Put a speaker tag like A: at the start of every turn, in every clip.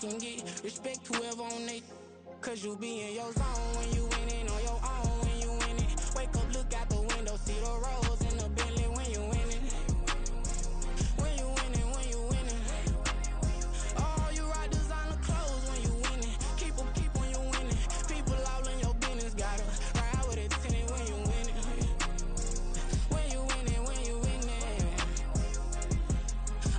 A: can get. Respect whoever on they, cause you be in your zone when you winning on your own when you winning. Wake up, look out the window, see the rose in the Bentley when you winning. When you winning, when you winning. Oh, you rock designer clothes when you winning. Keep when you winning. People all in your business, gotta ride with it tinted when you winning. When you winning, when you winning.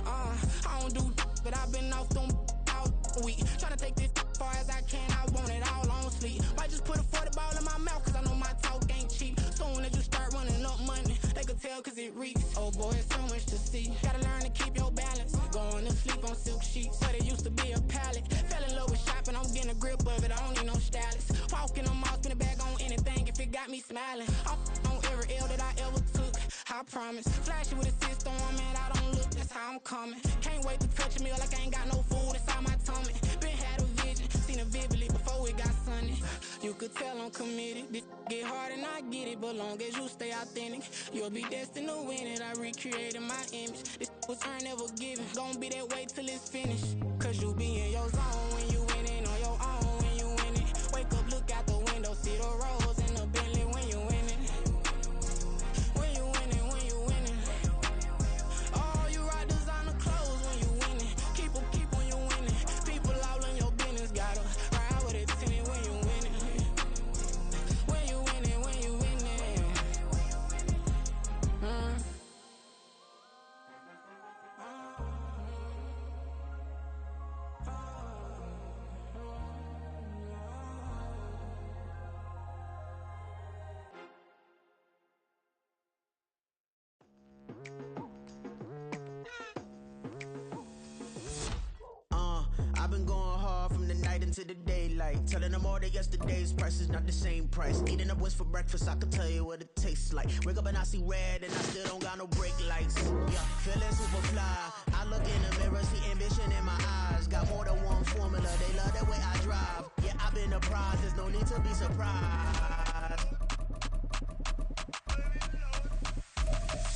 A: I don't do, but I've been off them all week. Tryna take this far as I can, I want it all on sleep. Might just put a 40 ball in my mouth, cause I know my talk ain't cheap. Soon as you start running up money, they could tell cause it reeks. Oh boy, it's so much to see. Gotta learn to keep your balance. Going to sleep on silk sheets, said it used to be a pallet. Fell in love with shopping, I'm getting a grip of it, I don't need no stylist. Walking on mouth, spin a bag on anything if it got me smiling. I'm on every L that I ever took, I promise. Flashy with a system, man, I don't look, that's how I'm coming. Can't wait to touch a meal like I ain't got no food inside my tummy. Been had a vision, seen it vividly before it got sunny. You could tell I'm committed, this get hard and I get it, but long as you stay authentic, you'll be destined to win it. I recreated my image, this was earned, never given. Gonna be that way till it's finished, cause you be in your zone when you winning on your own when you winning. Wake up, look out the window, see the rose in the Bentley when you winning. When you winning, when you winning. Oh, you rock designer clothes when you winning. Keep when you winning. People all in your business, gotta ride with it tinted when you winning. When you winning, when you winning.
B: I've been going hard from the night into the daylight, telling them all that yesterday's price is not the same price. Eating up what's for breakfast, I can tell you what it tastes like. Wake up and I see red and I still don't got no brake lights. Yeah, feeling super fly. I look in the mirror, see ambition in my eyes. Got more than one formula, they love the way I drive. Yeah, I've been a prize, there's no need to be surprised.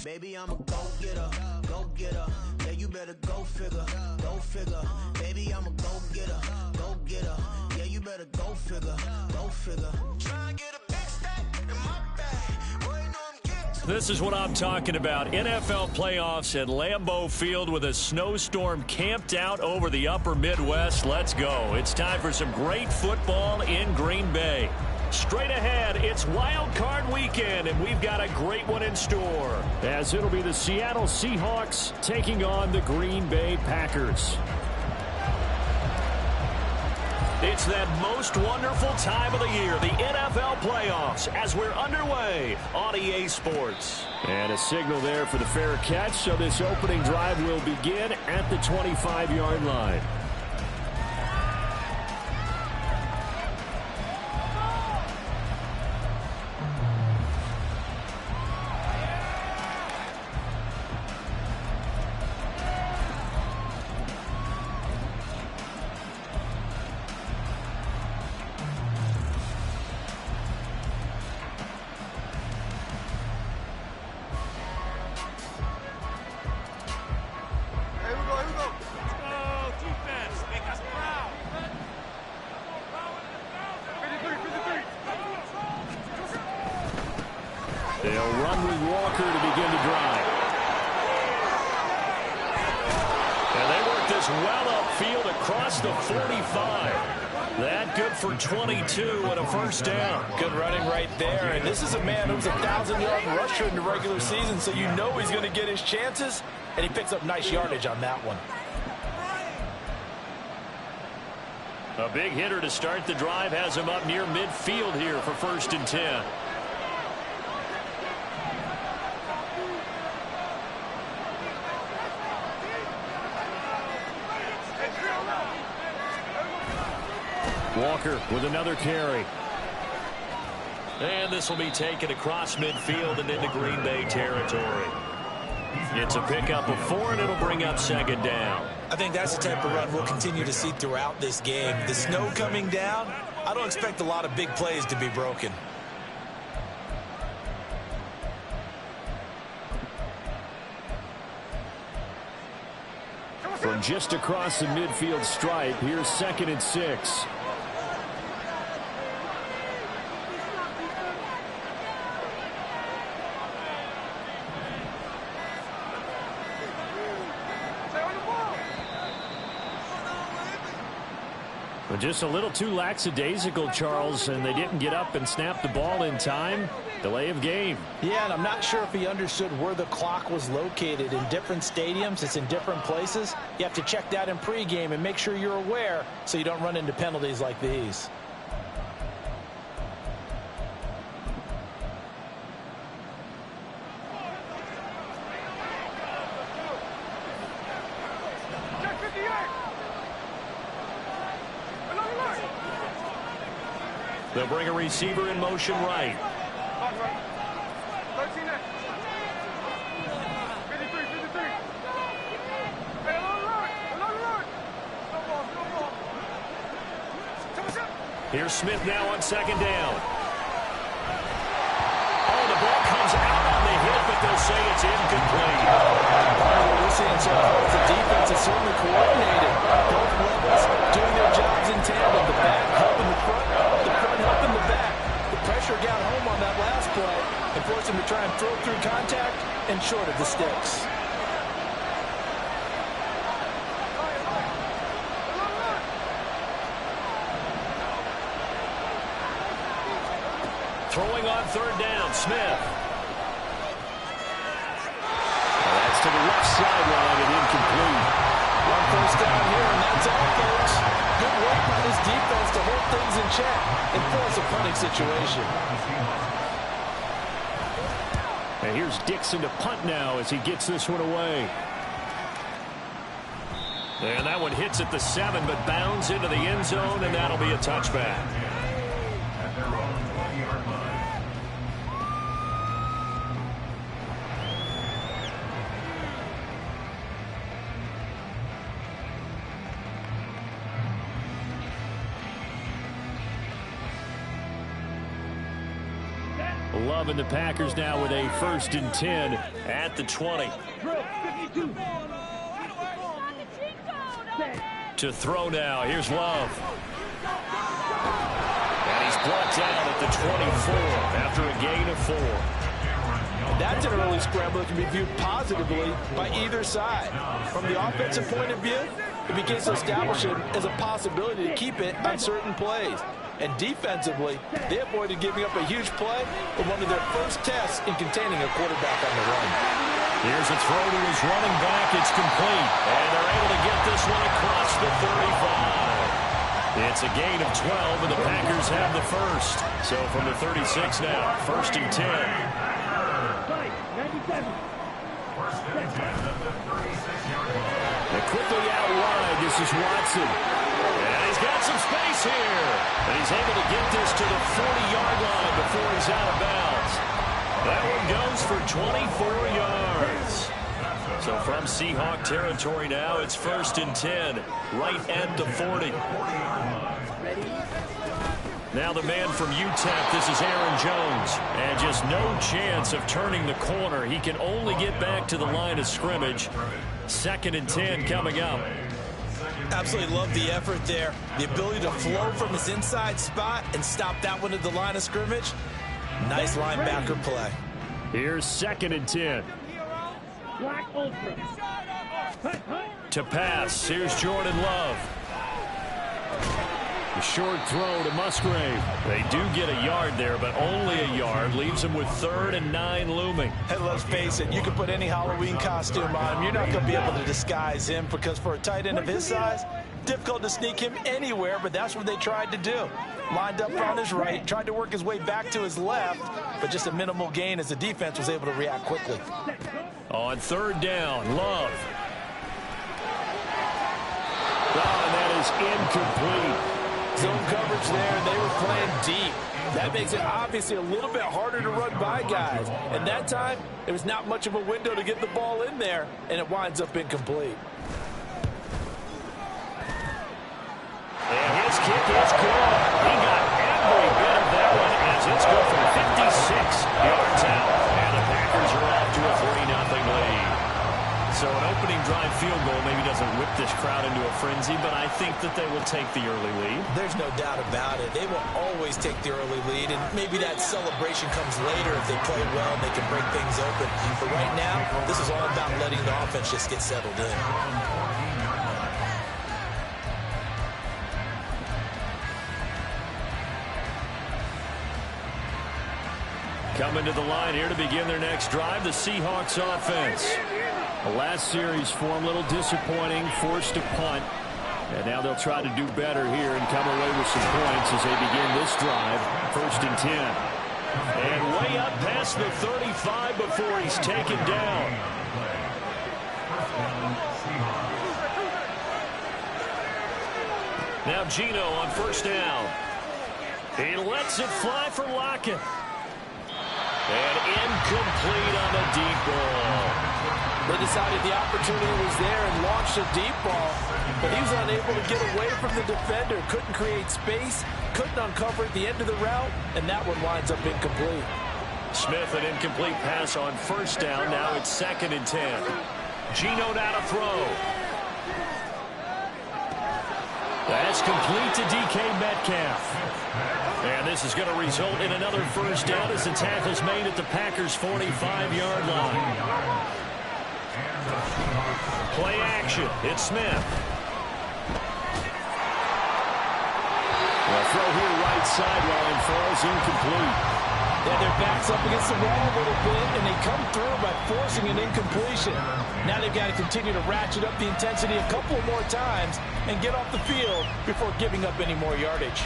B: Baby, I'm a go-getter, go-getter. Yeah, you better go figure, go figure. Baby, I'm a go-getter, go-getter. Yeah, you better go figure, go figure. Try and get a big stack in my bag. Boy, you know I'm getting.
C: This is what I'm talking about. NFL playoffs at Lambeau Field with a snowstorm camped out over the upper Midwest. Let's go. It's time for some great football in Green Bay. Straight ahead, it's Wild Card Weekend, and we've got a great one in store, as it'll be the Seattle Seahawks taking on the Green Bay Packers. It's that most wonderful time of the year, the NFL playoffs, as we're underway on EA Sports. And a signal there for the fair catch, so this opening drive will begin at the 25-yard line. They'll run with Walker to begin the drive. And they work this well upfield across the 45. That good for 22 and a first down.
D: Good running right there. And this is a man who's a 1,000-yard rusher in the regular season, so you know he's going to get his chances. And he picks up nice yardage on that one.
C: A big hitter to start the drive has him up near midfield here for 1st and 10. Walker with another carry. And this will be taken across midfield and into Green Bay territory. It's a pickup of 4, and it'll bring up 2nd down.
D: I think that's the type of run we'll continue to see throughout this game. The snow coming down, I don't expect a lot of big plays to be broken.
C: From just across the midfield stripe. Here's 2nd and 6. But just a little too lackadaisical, Charles, and they didn't get up and snap the ball in time. Delay of game.
D: Yeah, and I'm not sure if he understood where the clock was located. In different stadiums, it's in different places. You have to check that in pregame and make sure you're aware so you don't run into penalties like these.
C: They'll bring a receiver in motion right. Here's Smith now on 2nd down. Oh, the ball comes out on the hit, but they'll say it's incomplete.
D: What we're seeing so far is the defense is certainly coordinated. Both levels doing their jobs in tandem. The back helping the front helping the back. The pressure got home on that last play and forced him to try and throw through contact and short of the sticks.
C: Throwing on 3rd down, Smith. That's to the left sideline and incomplete.
D: One first down here, and that's all, folks. Good work by this defense to hold things in check and force a punting situation.
C: And here's Dixon to punt now as he gets this one away. And that one hits at the 7, but bounds into the end zone, and that'll be a touchback. 11, the Packers now with a 1st and 10 at the 20. To throw now. Here's Love. And he's blocked out at the 24 after a gain of 4.
D: That's an early scramble that can be viewed positively by either side. From the offensive point of view, it begins to establish it as a possibility to keep it on certain plays. And defensively, they avoided giving up a huge play in one of their first tests in containing a quarterback on the run.
C: Here's a throw to his running back. It's complete. And they're able to get this one across the 35. It's a gain of 12, and the Packers have the first. So from the 36 now, 1st and 10. And quickly out wide, this is Watson. And he's got some space here. And he's able to get this to the 40-yard line before he's out of bounds. That one goes for 24 yards. So from Seahawk territory now, it's 1st and 10, right at the 40. Now the man from UTEP, this is Aaron Jones. And just no chance of turning the corner. He can only get back to the line of scrimmage. 2nd and 10 coming up.
D: Absolutely love the effort there. The ability to flow from his inside spot and stop that one at the line of scrimmage. Nice linebacker play.
C: Here's 2nd and 10. To pass. Here's Jordan Love. A short throw to Musgrave. They do get a yard there, but only a yard. Leaves them with 3rd and 9 looming.
D: Hey, let's face it, you can put any Halloween costume on him. You're not going to be able to disguise him because for a tight end of his size, difficult to sneak him anywhere, but that's what they tried to do. Lined up on his right, tried to work his way back to his left, but just a minimal gain as the defense was able to react quickly.
C: On 3rd down, Love. Oh, and that is incomplete.
D: Zone coverage there, and they were playing deep. That makes it obviously a little bit harder to run by guys. And that time, there was not much of a window to get the ball in there, and it winds up incomplete.
C: And his kick is good. He got every bit of that one as it's good for 56 yards out. And the Packers are off to a 3-0 lead. So an opening drive field goal maybe doesn't whip this frenzy, but I think that they will take the early lead.
D: There's no doubt about it. They will always take the early lead, and maybe that celebration comes later if they play well and they can break things open. But right now, this is all about letting the offense just get settled in.
C: Coming to the line here to begin their next drive, the Seahawks offense. The last series for them, a little disappointing, forced to punt. And now they'll try to do better here and come away with some points as they begin this drive, 1st and 10. And way up past the 35 before he's taken down. Now Gino on 1st down. He lets it fly for Lockett. And incomplete on the deep ball.
D: They decided the opportunity was there and launched a deep ball, but he was unable to get away from the defender. Couldn't create space, couldn't uncover at the end of the route, and that one winds up incomplete.
C: Smith, an incomplete pass on 1st down. Now it's 2nd and 10. Gino now to throw. That's complete to DK Metcalf. And this is going to result in another 1st down as the tackle's made at the Packers' 45-yard line. Play action. It's Smith. Well, throw here right sideline falls incomplete.
D: Yeah, their back's up against the wall a little bit, and they come through by forcing an incompletion. Now they've got to continue to ratchet up the intensity a couple more times and get off the field before giving up any more yardage.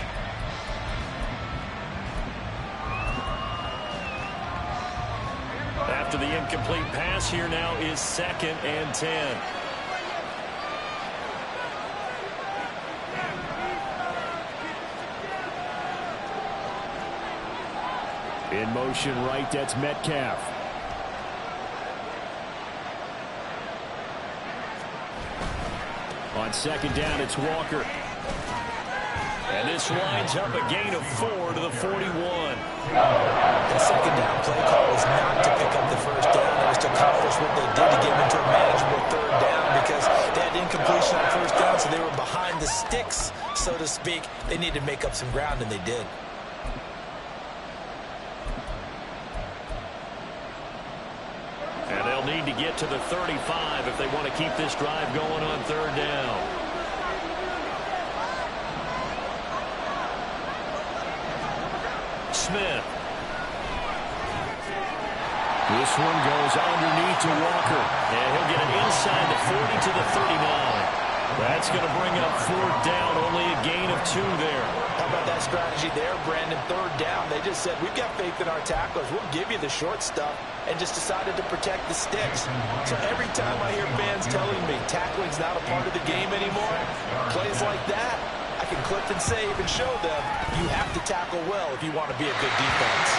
C: After the incomplete pass, here now is 2nd and 10. In motion right, that's Metcalf. On 2nd down, it's Walker. And this lines up a gain of 4 to the 41.
D: The 2nd down play call was not to pick up the 1st down. It was to accomplish what they did to get into a manageable 3rd down because they had incompletion on 1st down, so they were behind the sticks, so to speak. They needed to make up some ground, and they did.
C: And they'll need to get to the 35 if they want to keep this drive going on 3rd down. Smith. This one goes underneath to Walker. And he'll get it inside the 40 to the 39. That's going to bring up 4th down. Only a gain of 2 there.
D: How about that strategy there, Brandon? 3rd down. They just said, we've got faith in our tacklers. We'll give you the short stuff, and just decided to protect the sticks. So every time I hear fans telling me tackling's not a part of the game anymore, plays like that, I can clip and save and show them you have to tackle well if you want to be a good defense.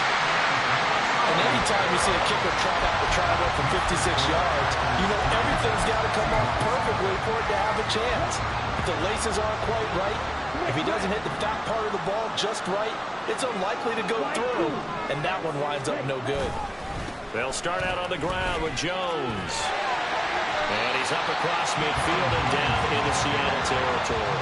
D: And anytime you see a kicker trot out the triangle from 56 yards, you know everything's got to come off perfectly for it to have a chance. If the laces aren't quite right, if he doesn't hit the fat part of the ball just right, it's unlikely to go through, and that one winds up no good.
C: They'll start out on the ground with Jones. And he's up across midfield and down into Seattle territory.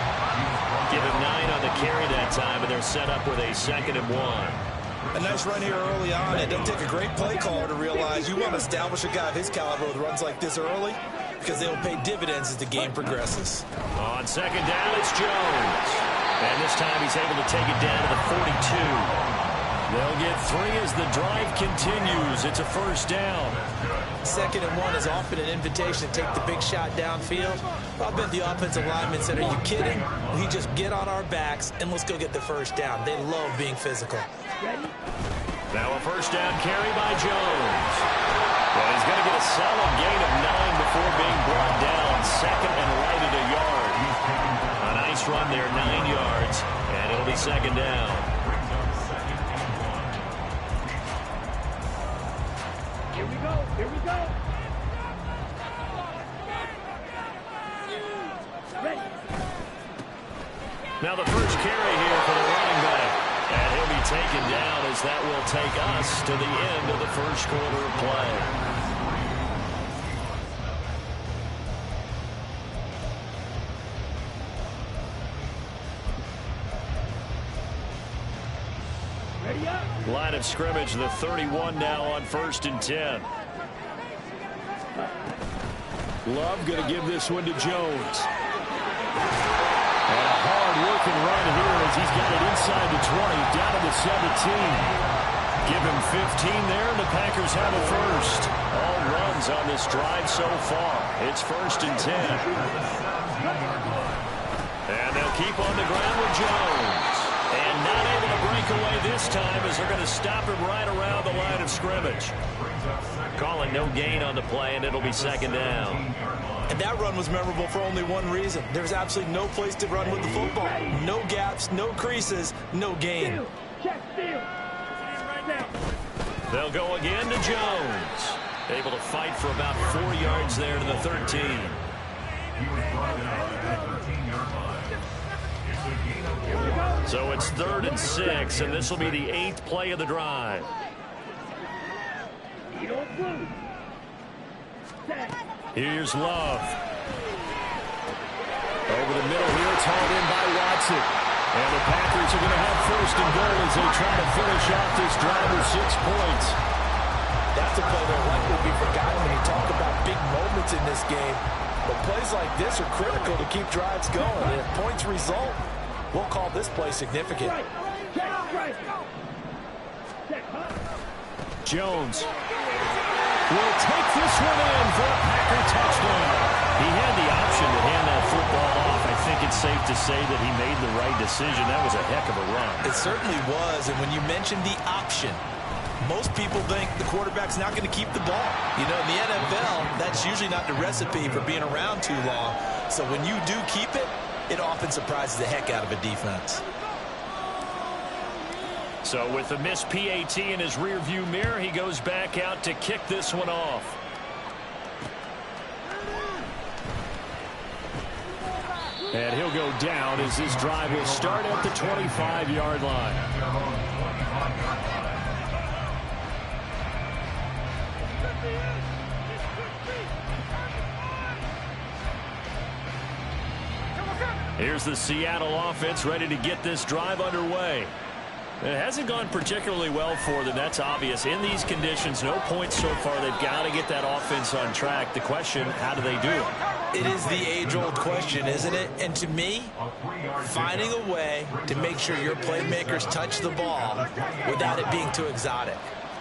C: Give him 9 on the carry that time, and they're set up with a 2nd and 1.
E: A nice run here early on. It doesn't take a great play caller to realize you want to establish a guy of his caliber with runs like this early because they will pay dividends as the game progresses.
C: On 2nd down, it's Jones. And this time he's able to take it down to the 42. They'll get 3 as the drive continues. It's a 1st down.
D: 2nd and 1 is often an invitation to take the big shot downfield. I bet the offensive lineman said, are you kidding? We just get on our backs and let's go get the 1st down. They love being physical.
C: Now a 1st down carry by Jones. Well, he's going to get a solid gain of 9 before being brought down. 2nd and right at a yard. A nice run there, 9 yards, and it'll be 2nd down.
F: Here we go. Here we go. Ready.
C: Now the first carry here for the running back. And he'll be taken down as that will take us to the end of the 1st quarter of play. Line of scrimmage, the 31 now on 1st and 10.
D: Love going to give this one to Jones.
C: And a hard-working run here as he's got it inside the 20, down to the 17. Give him 15 there, and the Packers have a first. All runs on this drive so far. It's 1st and 10. And they'll keep on the ground with Jones. And not able to break away this time as they're going to stop him right around the line of scrimmage. Calling no gain on the play, and it'll be 2nd down.
E: And that run was memorable for only one reason. There's absolutely no place to run with the football. No gaps, no creases, no gain.
C: They'll go again to Jones. Able to fight for about 4 yards there to the 13. So it's 3rd and 6, and this will be the 8th play of the drive. Here's Love. Over the middle here, it's hauled in by Watson. And the Packers are going to have 1st and goal as they try to finish off this drive with 6 points.
D: That's a play that likely will be forgotten when you talk about big moments in this game. But plays like this are critical to keep drives going. And if points result, we'll call this play significant.
C: Jones will take this one in for a Packer touchdown. He had the option to hand that football off. I think it's safe to say that he made the right decision. That was a heck of a run.
E: It certainly was, and when you mentioned the option, most people think the quarterback's not going to keep the ball. You know, in the NFL, that's usually not the recipe for being around too long. So when you do keep it, it often surprises the heck out of a defense.
C: So with the missed PAT in his rearview mirror, he goes back out to kick this one off. And he'll go down as this drive will start at the 25-yard line. Here's the Seattle offense ready to get this drive underway. It hasn't gone particularly well for them. That's obvious. In these conditions, no points so far. They've got to get that offense on track. The question, how do they do it?
E: It is the age-old question, isn't it? And to me, finding a way to make sure your playmakers touch the ball without it being too exotic.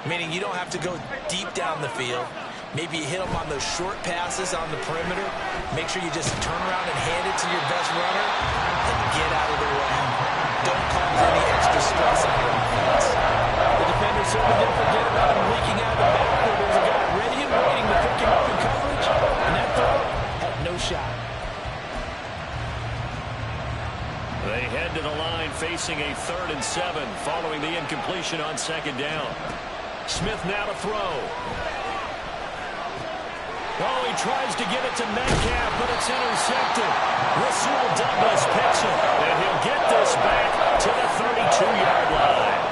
E: Meaning you don't have to go deep down the field. Maybe you hit them on those short passes on the perimeter. Make sure you just turn around and hand it to your best runner and get out of the way. Don't cause any extra stress on your offense.
D: The defender certainly didn't forget about him leaking out of the backfield. There's a guy ready and waiting to pick him up in coverage, and that throw had no shot.
C: They head to the line facing a 3rd and 7 following the incompletion on 2nd down. Smith now to throw. Oh, he tries to get it to Metcalf, but it's intercepted. Rasul Douglas picks it, and he'll get this back to the 32-yard line.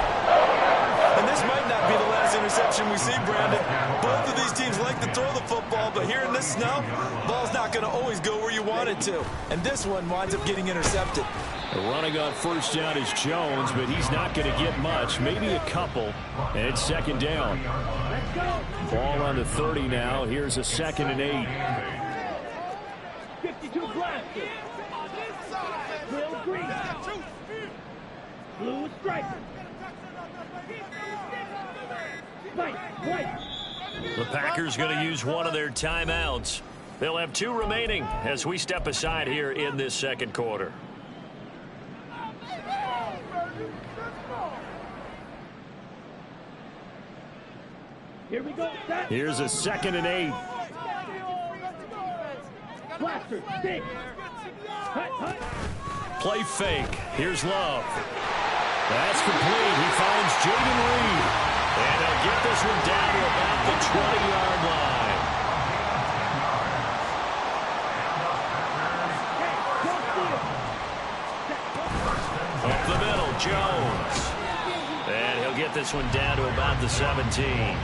E: And this might not be the last interception we see, Brandon. Both of these teams like to throw the football, but here in this snow, ball's not going to always go where you want it to. And this one winds up getting intercepted.
C: Running on 1st down is Jones, but he's not going to get much, maybe a couple, and it's 2nd down. Ball on the 30 now. Here's a 2nd and 8.
F: 52 blaster. Will green. Blue striker. White.
C: The Packers going to use one of their timeouts. They'll have 2 remaining as we step aside here in this 2nd quarter.
F: Here we go.
C: Here's a 2nd and 8.
F: Blaster. Stick. Hut.
C: Play fake. Here's Love. That's complete. He finds Jaden Reed. And they'll get this one down to about the 20-yard line. Up the middle, Jones. And he'll get this one down to about the 17.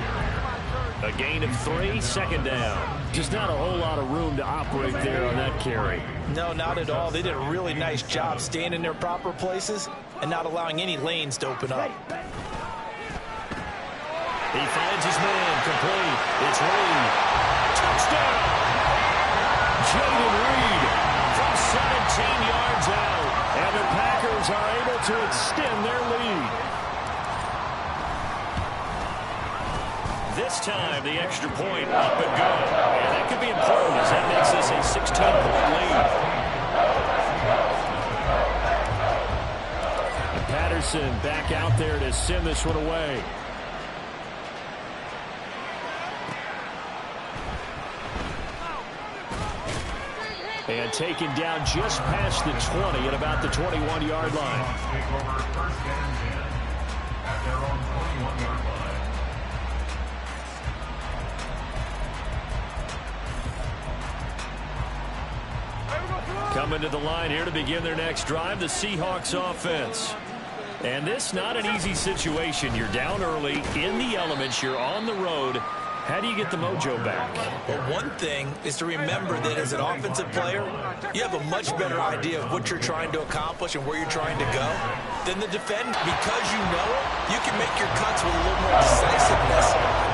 C: A gain of 3, 2nd down. Just not a whole lot of room to operate there on that carry.
E: No, not at all. They did a really nice job staying in their proper places and not allowing any lanes to open up.
C: He finds his man, complete. It's Reed. Touchdown! Jaden Reed from 17 yards out. And the Packers are able to extend their lead. This time, the extra point up and good. And that could be important as that makes this a 16-point lead. And Patterson back out there to send this one away. And taken down just past the 20 at about the 21-yard line. Coming to the line here to begin their next drive, the Seahawks offense. And this not an easy situation. You're down early, in the elements, you're on the road. How do you get the mojo back?
E: Well, one thing is to remember that as an offensive player, you have a much better idea of what you're trying to accomplish and where you're trying to go than the defender. Because you know it, you can make your cuts with a little more decisiveness,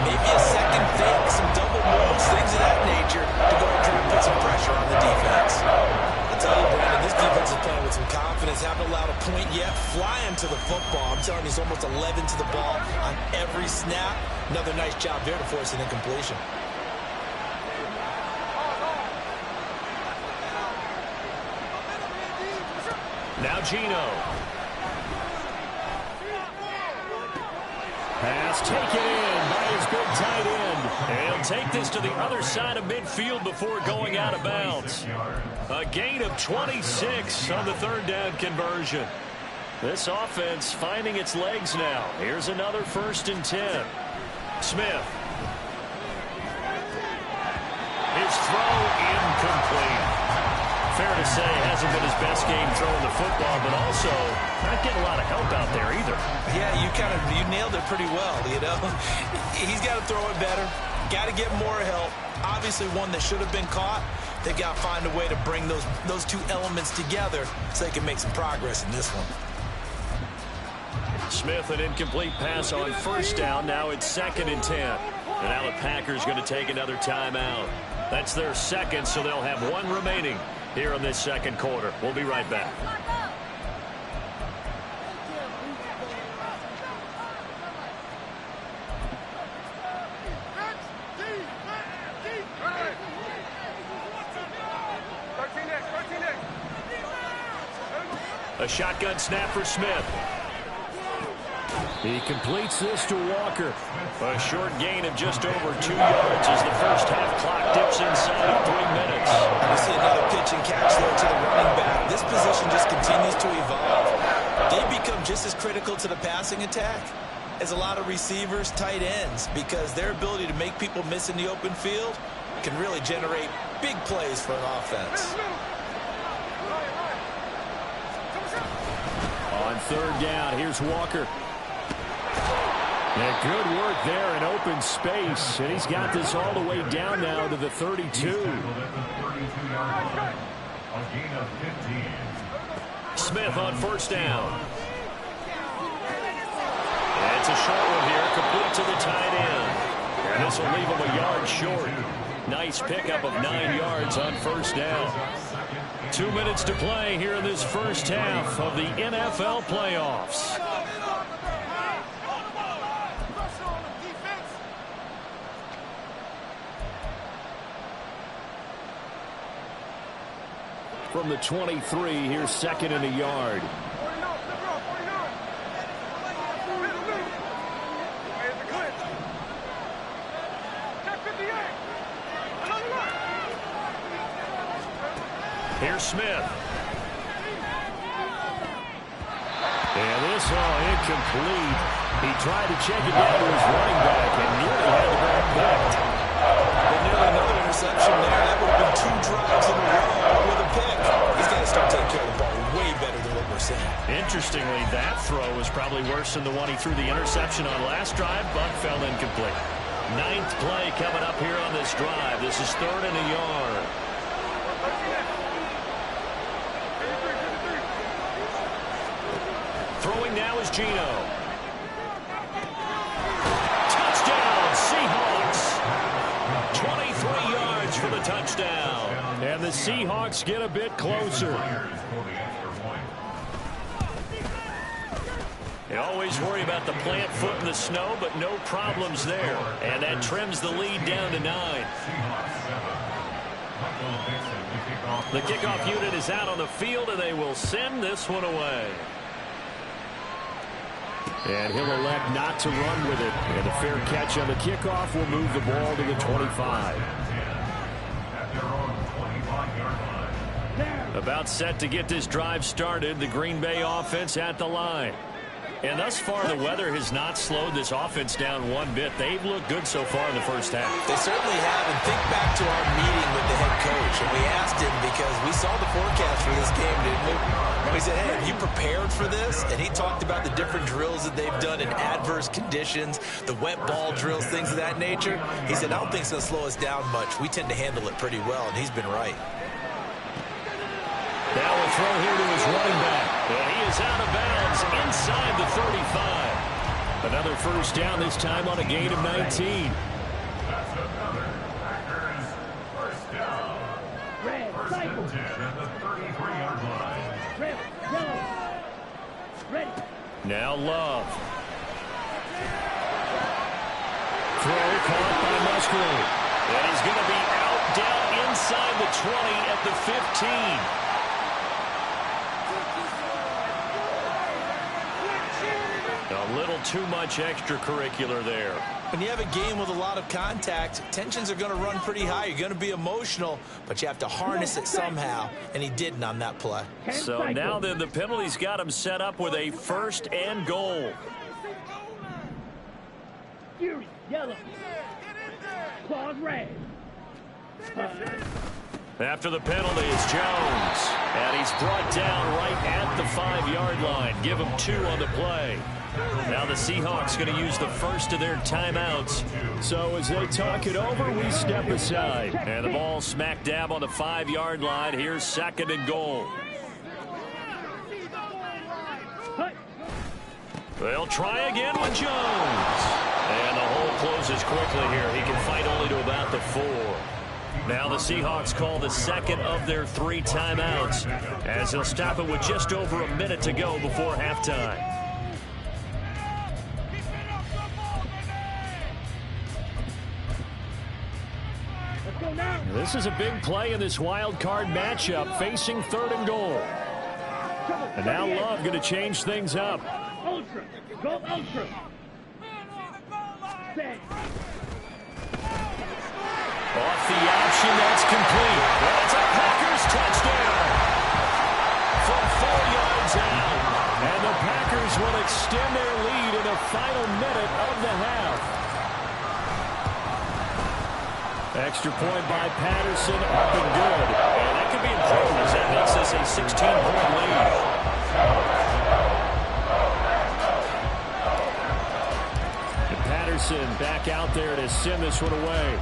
E: maybe a second fake, some double moves, things of that nature to go and try and put some pressure on the defense. I tell you, Brandon, this defense is playing with some confidence, haven't allowed a point yet, flying to the football. I'm telling you, it's almost 11 to the ball on every snap. Another nice job there to force an incompletion.
C: Now Geno. Pass taken in by his big tight end. And he'll take this to the other side of midfield before going out of bounds. A gain of 26 on the third down conversion. This offense finding its legs now. Here's another 1st and 10. Smith. His throw incomplete. Fair to say, hasn't been his best game throwing the football, but also not getting a lot of help out there either.
E: Yeah, you nailed it pretty well, you know. He's got to throw it better. Got to get more help. Obviously one that should have been caught. They got to find a way to bring those two elements together so they can make some progress in this one.
C: Smith, an incomplete pass on 1st down. Now it's 2nd and 10. And now the Packers going to take another timeout. That's their second, so they'll have one remaining here in this second quarter. We'll be right back. A shotgun snap for Smith. He completes this to Walker. A short gain of just over 2 yards as the first half clock dips inside of 3 minutes.
E: We see another pitch and catch there to the running back. This position just continues to evolve. They become just as critical to the passing attack as a lot of receivers, tight ends, because their ability to make people miss in the open field can really generate big plays for an offense.
C: On 3rd down, here's Walker. Yeah, good work there in open space, and he's got this all the way down now to the 32. Smith on 1st down. And it's a short one here, complete to the tight end. And this will leave him a yard short. Nice pickup of 9 yards on 1st down. 2 minutes to play here in this first half of the NFL playoffs. From the 23, here's 2nd and a yard. Here's Smith. And this all incomplete. He tried to check it down to his running back and nearly had the ball picked.
E: But nearly another interception there. That would have been 2 drives in a row with a pick. He's got to start taking care of the ball way better than what we're seeing.
C: Interestingly, that throw was probably worse than the one he threw the interception on last drive, but fell incomplete. 9th play coming up here on this drive. This is 3rd and a yard. Throwing now is Geno. Touchdown! touchdown. And the Seahawks get a bit closer. They always worry about the plant foot in the snow, but no problems there. And that trims the lead down to 9. The kickoff unit is out on the field, and they will send this one away. And he'll elect not to run with it. And a fair catch on the kickoff will move the ball to the 25. About set to get this drive started. The Green Bay offense at the line. And thus far, the weather has not slowed this offense down one bit. They've looked good so far in the first half.
E: They certainly have. And think back to our meeting with the head coach. And we asked him because we saw the forecast for this game, didn't we? We said, hey, have you prepared for this? And he talked about the different drills that they've done in adverse conditions, the wet ball drills, things of that nature. He said, I don't think it's going to slow us down much. We tend to handle it pretty well, and he's been right.
C: Now a throw here to his running back. And he is out of bounds inside the 35. Another first down, this time on a gain of 19.
F: Red, cycle. Red, yellow. Ready.
C: Now Love. Throw caught by Musgrave. And he's going to be out down inside the 20 at the 15. A little too much extracurricular there.
E: When you have a game with a lot of contact, tensions are going to run pretty high. You're going to be emotional, but you have to harness it somehow, and he didn't on that play.
C: So now then the penalty's got him set up with a 1st and goal.
F: Fury, yellow. Claws, red.
C: After the penalty is Jones. And he's brought down right at the 5-yard line. Give him 2 on the play. Now the Seahawks going to use the first of their timeouts. So as they talk it over, we step aside. And the ball smack dab on the 5-yard line. Here's 2nd and goal. They'll try again with Jones. And the hole closes quickly here. He can fight only to about the 4. Now the Seahawks call the 2nd of their 3 timeouts as they'll stop it with just over a minute to go before halftime. This is a big play in this wild card matchup, facing 3rd and goal. And now Love going to change things up.
F: Ultra. Go ultra. Set.
C: Off the option, that's complete. That's a Packers touchdown from 4 yards out. And the Packers will extend their lead in the final minute of the half. Extra point by Patterson, up and good. And that could be important as that makes this a 16-point lead. And Patterson back out there to send this one away.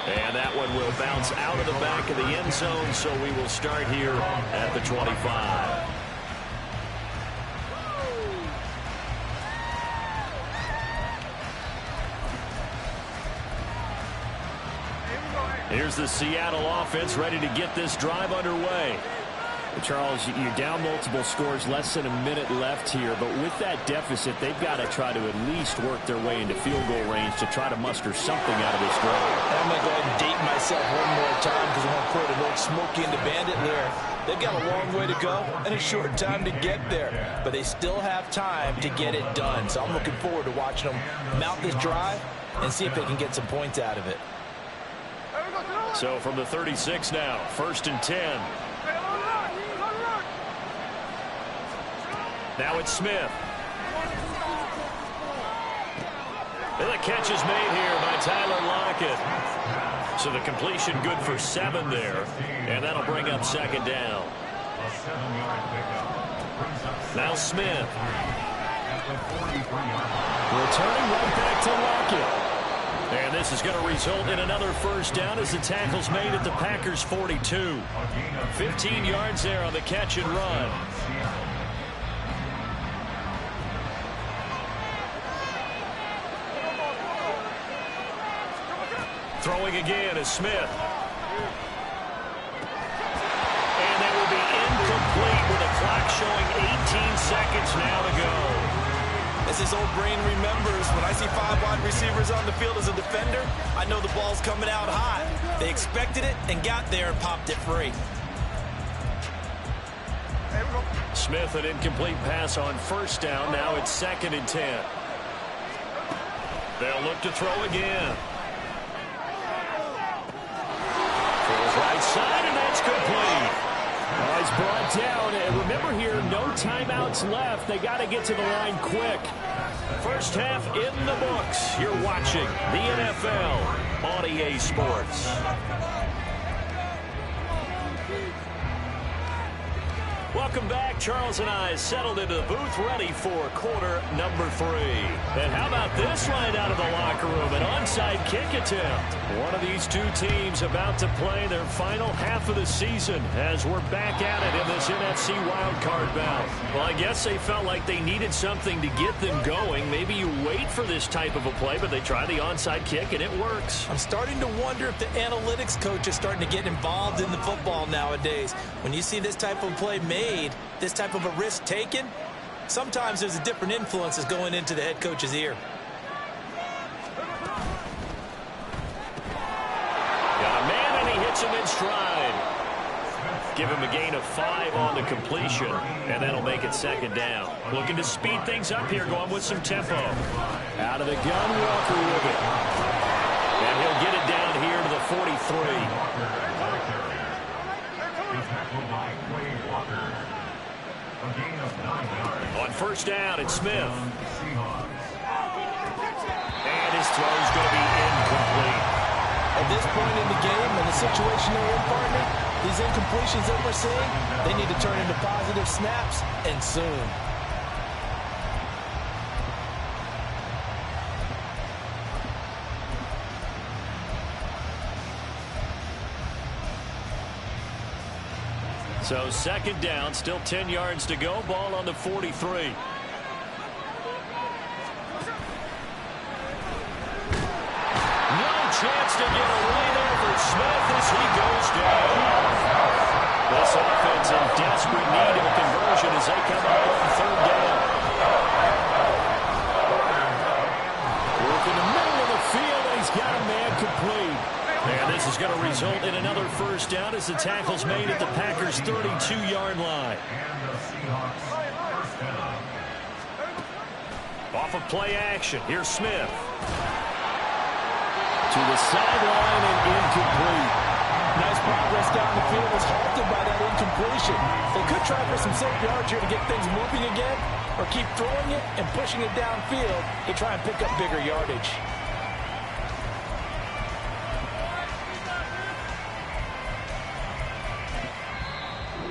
C: And that one will bounce out of the back of the end zone, so we will start here at the 25. Here's the Seattle offense ready to get this drive underway. Charles, you're down multiple scores, less than a minute left here, but with that deficit, they've got to try to at least work their way into field goal range to try to muster something out of this drive.
E: I'm going to go ahead and date myself one more time because I want to put an old Smokey and the Bandit lyric. They've got a long way to go and a short time to get there, but they still have time to get it done. So I'm looking forward to watching them mount this drive and see if they can get some points out of it.
C: So from the 36 now, 1st and 10. Now it's Smith. And the catch is made here by Tyler Lockett. So the completion good for 7 there. And that'll bring up 2nd down. Now Smith. Returning right back to Lockett. And this is going to result in another first down as the tackle's made at the Packers' 42. 15 yards there on the catch and run. Throwing again is Smith. And that will be incomplete with the clock showing 18 seconds now to go.
D: As his old brain remembers, when I see 5 wide receivers on the field as a defender, I know the ball's coming out hot. They expected it and got there and popped it free.
C: Smith, an incomplete pass on first down. Now it's 2nd and 10. They'll look to throw again. Throws right side, and that's complete.
G: He's brought down, and remember here, no timeouts left. They got to get to the line quick.
C: First half in the books. You're watching the NFL on EA Sports. Welcome back. Charles and I settled into the booth, ready for quarter number 3. And how about this line out of the locker room? An onside kick attempt. One of these two teams about to play their final half of the season as we're back at it in this NFC wildcard bout. Well, I guess they felt like they needed something to get them going. Maybe you wait for this type of a play, but they try the onside kick, and it works.
E: I'm starting to wonder if the analytics coach is starting to get involved in the football nowadays. When you see this type of play made, this type of a risk taken, sometimes there's a different influences going into the head coach's ear.
C: Got a man, and he hits him in stride. Give him a gain of 5 on the completion, and that'll make it 2nd down. Looking to speed things up here, going with some tempo.
G: Out of the gun, Walker with it.
C: And he'll get it down here to the 43. On first down, it's Smith. And his throw's going to be incomplete.
D: At this point in the game, in the situation they're in, partner, these incompletions that we're seeing, they need to turn into positive snaps, and soon.
C: So 2nd down, still 10 yards to go. Ball on the 43. No chance to get away there for Smith as he goes down. This offense in desperate need of a conversion as they come up on 3rd down.
G: Work in the middle of the field, and he's got a man complete.
C: And this is going to result in another first down as the tackle's made at the Packers' 32-yard line. Off of play action, here's Smith.
G: To the sideline and incomplete.
D: Nice progress down the field was halted by that incompletion. They could try for some safe yards here to get things moving again, or keep throwing it and pushing it downfield to try and pick up bigger yardage.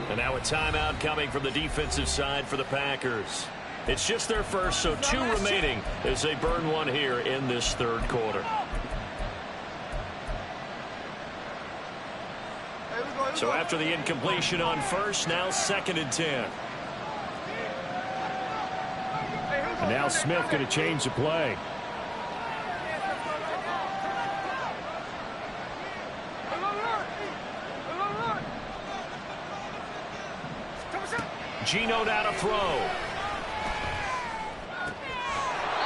C: And now a timeout coming from the defensive side for the Packers. It's just their first, so 2 remaining as they burn one here in this 3rd quarter. So after the incompletion on first, now 2nd and 10.
G: And now Smith going to change the play.
C: Gino down to throw.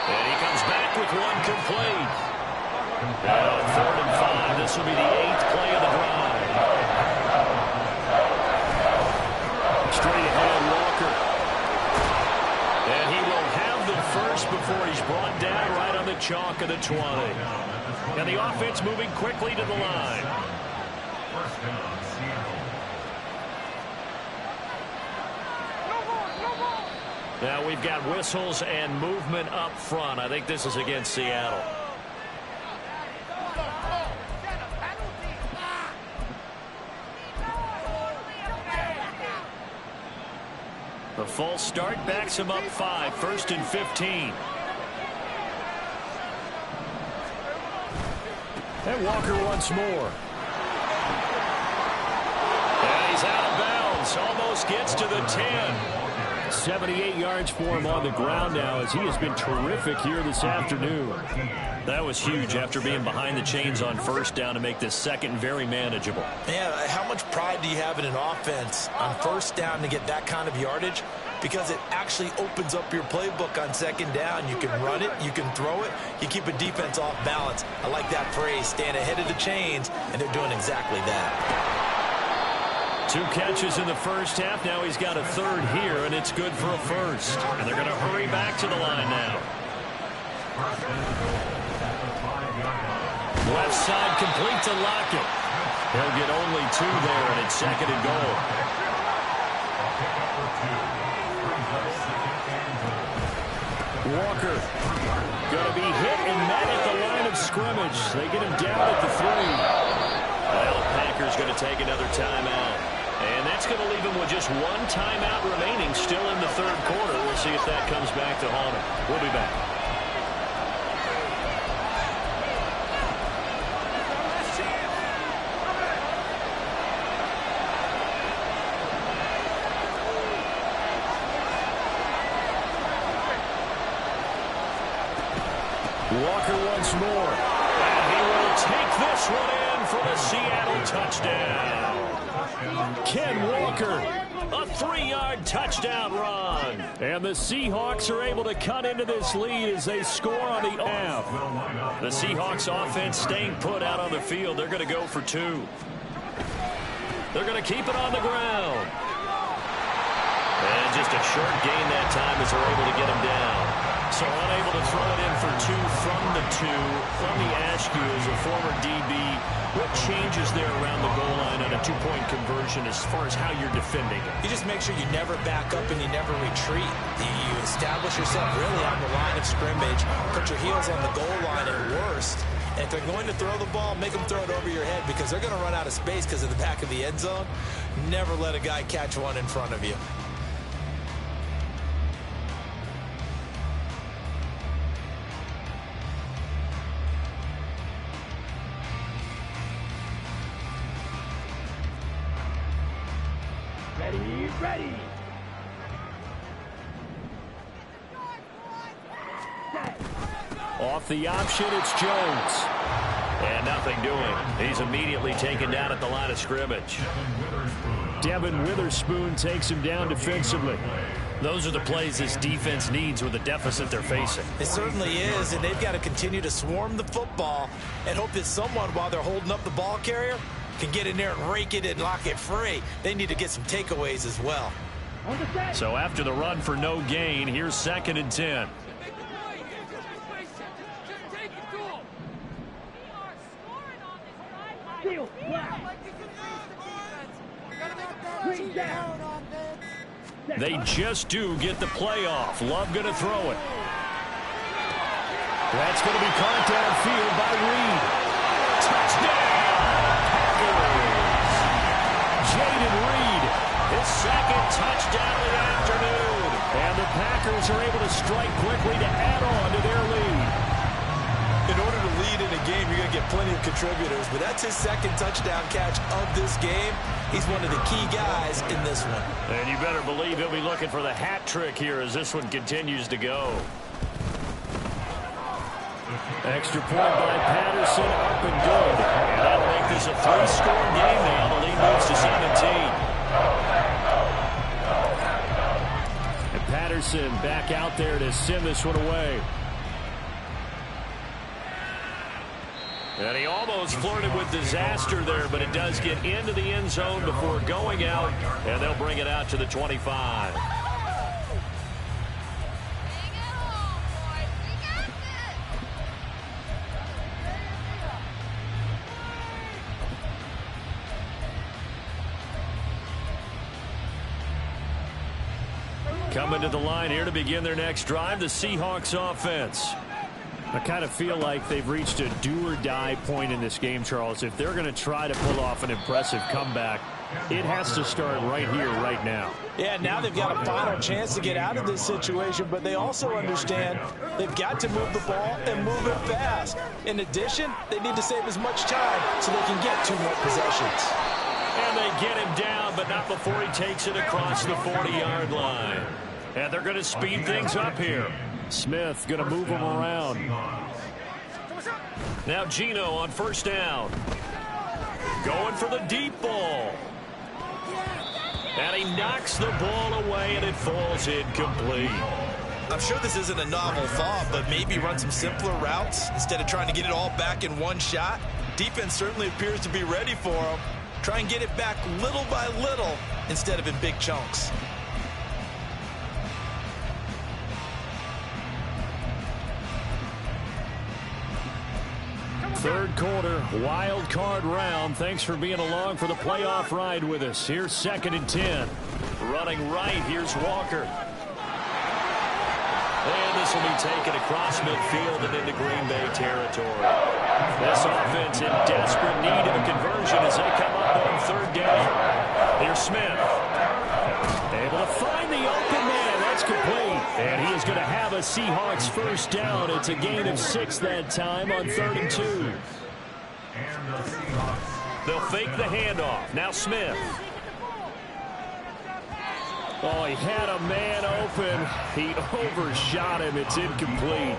C: And he comes back with one complete. And on 3rd and 5, this will be the 8th play of the drive. Straight ahead, Walker. And he will have the first before he's brought down right on the chalk of the 20. And the offense moving quickly to the line. Now we've got whistles and movement up front. I think this is against Seattle. The false start backs him up 5, 1st and 15.
G: And Walker once more.
C: And he's out of bounds. Almost gets to the 10.
G: 78 yards for him on the ground now, as he has been terrific here this afternoon.
C: That was huge after being behind the chains on first down to make this second very manageable.
E: Yeah, how much pride do you have in an offense on first down to get that kind of yardage? Because it actually opens up your playbook on second down. You can run it, you can throw it, you keep a defense off balance. I like that phrase, staying ahead of the chains, and they're doing exactly that.
C: 2 catches in the first half. Now he's got a third here, and it's good for a first. And they're going to hurry back to the line now. Left side complete to Lockett. He'll get only 2 there, and it's second and goal. Walker going to be hit and met at the line of scrimmage. They get him down at the 3. Well, the Packers going to take another timeout. And that's going to leave him with just 1 timeout remaining still in the third quarter. We'll see if that comes back to haunt him. We'll be back. Walker once more. And he will take this one in for the Seattle touchdown. Ken Walker, a 3-yard touchdown run. And the Seahawks are able to cut into this lead as they score on the half. The Seahawks offense staying put out on the field. They're going to go for 2. They're going to keep it on the ground. And just a short gain that time as they're able to get him down. So unable to throw it in for 2 from the 2. Let me ask you, as a former DB, what changes there around the goal line on a 2-point conversion as far as how you're defending it?
E: You just make sure you never back up and you never retreat. You establish yourself really on the line of scrimmage, put your heels on the goal line at worst. And if they're going to throw the ball, make them throw it over your head because they're going to run out of space because of the back of the end zone. Never let a guy catch one in front of you.
F: Ready.
C: Off the option, it's Jones. And nothing doing. He's immediately taken down at the line of scrimmage.
G: Devin Witherspoon takes him down defensively.
C: Those are the plays this defense needs with the deficit they're facing.
E: It certainly is, and they've got to continue to swarm the football and hope that someone, while they're holding up the ball carrier, can get in there and rake it and lock it free. They need to get some takeaways as well.
C: So after the run for no gain, here's 2nd and 10. They just do get the playoff. Love going to throw it.
G: That's going to be caught downfield by Reed.
C: Touchdown! Jaden Reed, his 2nd touchdown of the afternoon.
G: And the Packers are able to strike quickly to add on to their lead.
E: In order to lead in a game, you're going to get plenty of contributors, but that's his 2nd touchdown catch of this game. He's one of the key guys in this one.
C: And you better believe he'll be looking for the hat trick here as this one continues to go.
G: Extra point by Patterson, up and good.
C: And that'll make this a 3-score game now. The lead moves to 17.
G: And Patterson back out there to send this one away.
C: And he almost flirted with disaster there, but it does get into the end zone before going out, and they'll bring it out to the 25. Coming to the line here to begin their next drive, the Seahawks offense.
G: I kind of feel like they've reached a do-or-die point in this game, Charles. If they're going to try to pull off an impressive comeback, it has to start right here, right now.
E: Yeah, now they've got a final chance to get out of this situation, but they also understand they've got to move the ball and move it fast. In addition, they need to save as much time so they can get 2 more possessions.
C: And they get him down, but not before he takes it across the 40-yard line. And they're going to speed things up here.
G: Smith going to move him around.
C: Now Gino on first down. Going for the deep ball. And he knocks the ball away, and it falls incomplete.
E: I'm sure this isn't a novel thought, but maybe run some simpler routes instead of trying to get it all back in one shot. Defense certainly appears to be ready for him. Try and get it back little by little instead of in big chunks.
G: Third quarter, wild card round. Thanks for being along for the playoff ride with us. Here's 2nd and 10.
C: Running right, here's Walker. And this will be taken across midfield and into Green Bay territory. This offense in desperate need of a conversion as they come up on 3rd down. Here's Smith.
G: Able to find the open man. That's complete. And he is going to have a Seahawks first down. It's a gain of 6 that time on 3rd and 2.
C: They'll fake the handoff. Now Smith.
G: Oh, he had a man open. He overshot him. It's incomplete.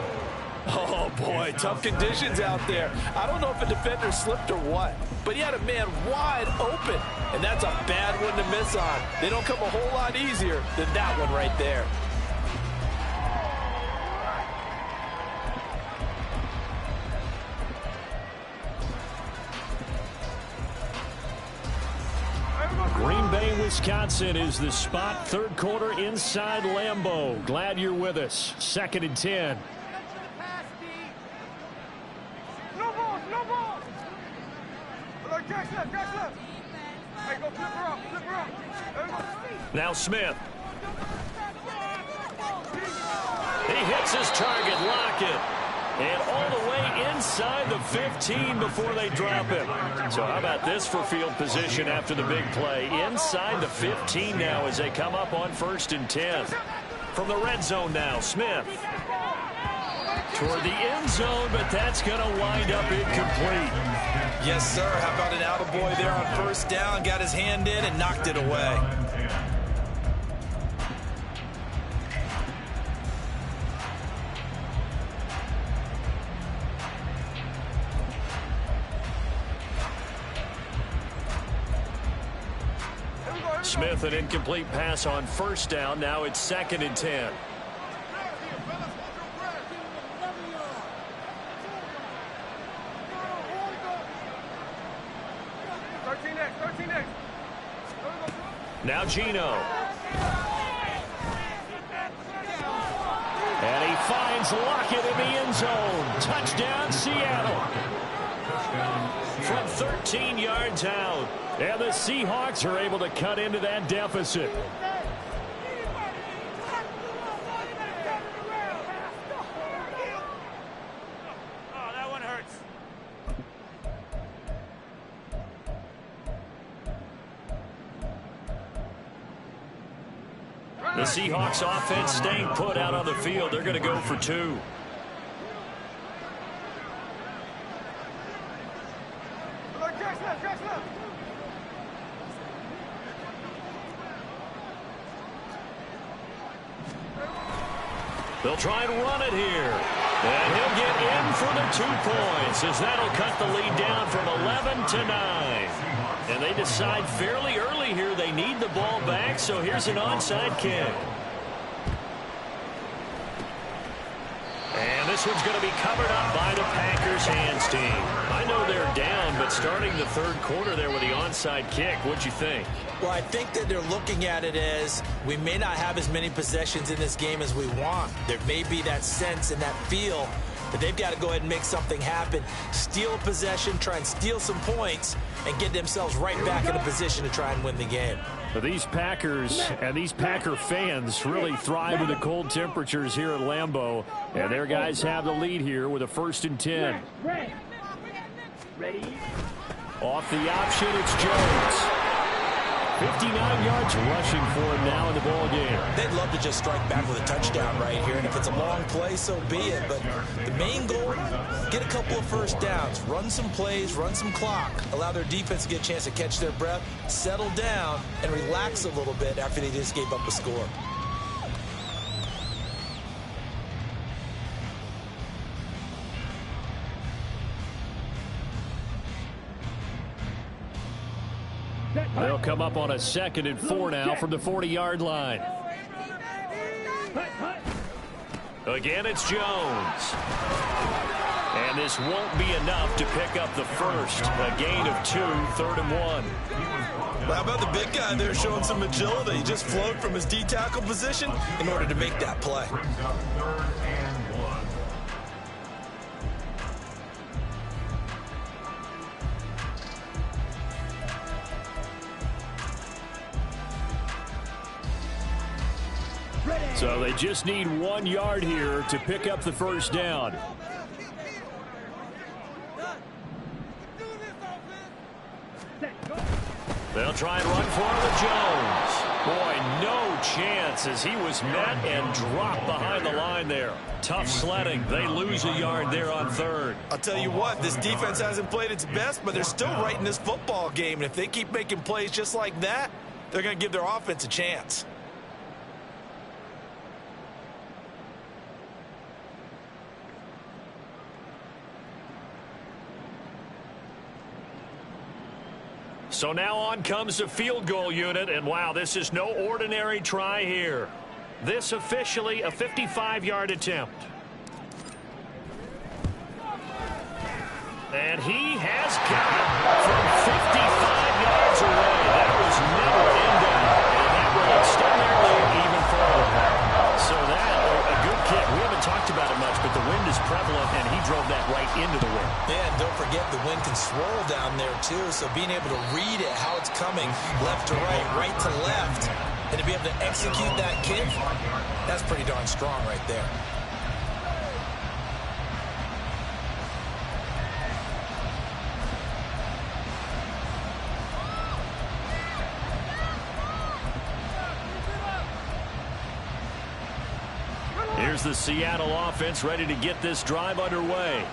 D: Oh, boy, tough conditions out there. I don't know if a defender slipped or what, but he had a man wide open, and that's a bad one to miss on. They don't come a whole lot easier than that one right there.
G: Green Bay, Wisconsin is the spot. 3rd quarter inside Lambeau. Glad you're with us. 2nd and 10.
C: Now Smith. He hits his target, Lockett. And all the way inside the 15 before they drop him. So how about this for field position after the big play? Inside the 15 now as they come up on 1st and 10. From the red zone now, Smith. Toward the end zone, but that's going to wind up incomplete.
E: Yes, sir. How about an attaboy there on 1st down? Got his hand in and knocked it away.
C: Smith, an incomplete pass on 1st down. Now it's 2nd and 10. Now Gino.
G: And he finds Lockett in the end zone. Touchdown, Seattle.
C: From 13 yards out.
G: And the Seahawks are able to cut into that deficit.
F: Oh, that one hurts.
C: The Seahawks offense staying put out on the field. They're going to go for 2. They'll try and run it here. And he'll get in for the 2 points as that'll cut the lead down from 11 to 9. And they decide fairly early here they need the ball back, so here's an onside kick. And this one's going to be covered up by the Packers hands team. I know they're down, but starting the 3rd quarter there with the onside kick, what'd you think?
E: Well, I think that they're looking at it as we may not have as many possessions in this game as we want. There may be that sense and that feel that they've got to go ahead and make something happen, steal a possession, try and steal some points, and get themselves right back in a position to try and win the game.
G: But these Packers and these Packer fans really thrive in the cold temperatures here at Lambeau. And their guys have the lead here with a 1st and 10.
F: Ready?
G: Off the option, it's Jones. 59 yards rushing for him now in the ball game.
E: They'd love to just strike back with a touchdown right here, and if it's a long play, so be it. But the main goal, get a couple of 1st downs, run some plays, run some clock, allow their defense to get a chance to catch their breath, settle down, and relax a little bit after they just gave up a score.
C: They'll come up on a 2nd and 4 now from the 40-yard line. Again, it's Jones. And this won't be enough to pick up the first. A gain of 2, 3rd and 1.
D: Well, how about the big guy there showing some agility? He just flowed from his D-tackle position in order to make that play.
C: So they just need 1 yard here to pick up the first down. They'll try and run for it with Jones. Boy, no chance as he was met and dropped behind the line there. Tough sledding. They lose a yard there on 3rd.
D: I'll tell you what, this defense hasn't played its best, but they're still right in this football game. And if they keep making plays just like that, they're going to give their offense a chance.
C: So now on comes the field goal unit, and wow, this is no ordinary try here. This officially a 55-yard attempt. And he has got it from 55 yards away. That was never in doubt, and that will extend their lead even further. So that, a good kick. We haven't talked about it much, but the wind is prevalent, and he drove that right into the wind.
E: Yeah, and don't forget the wind can swirl down there too, so being able to read it, how it's coming, left to right, right to left, and to be able to execute that kick, that's pretty darn strong right there.
C: Here's the Seattle offense ready to get this drive underway.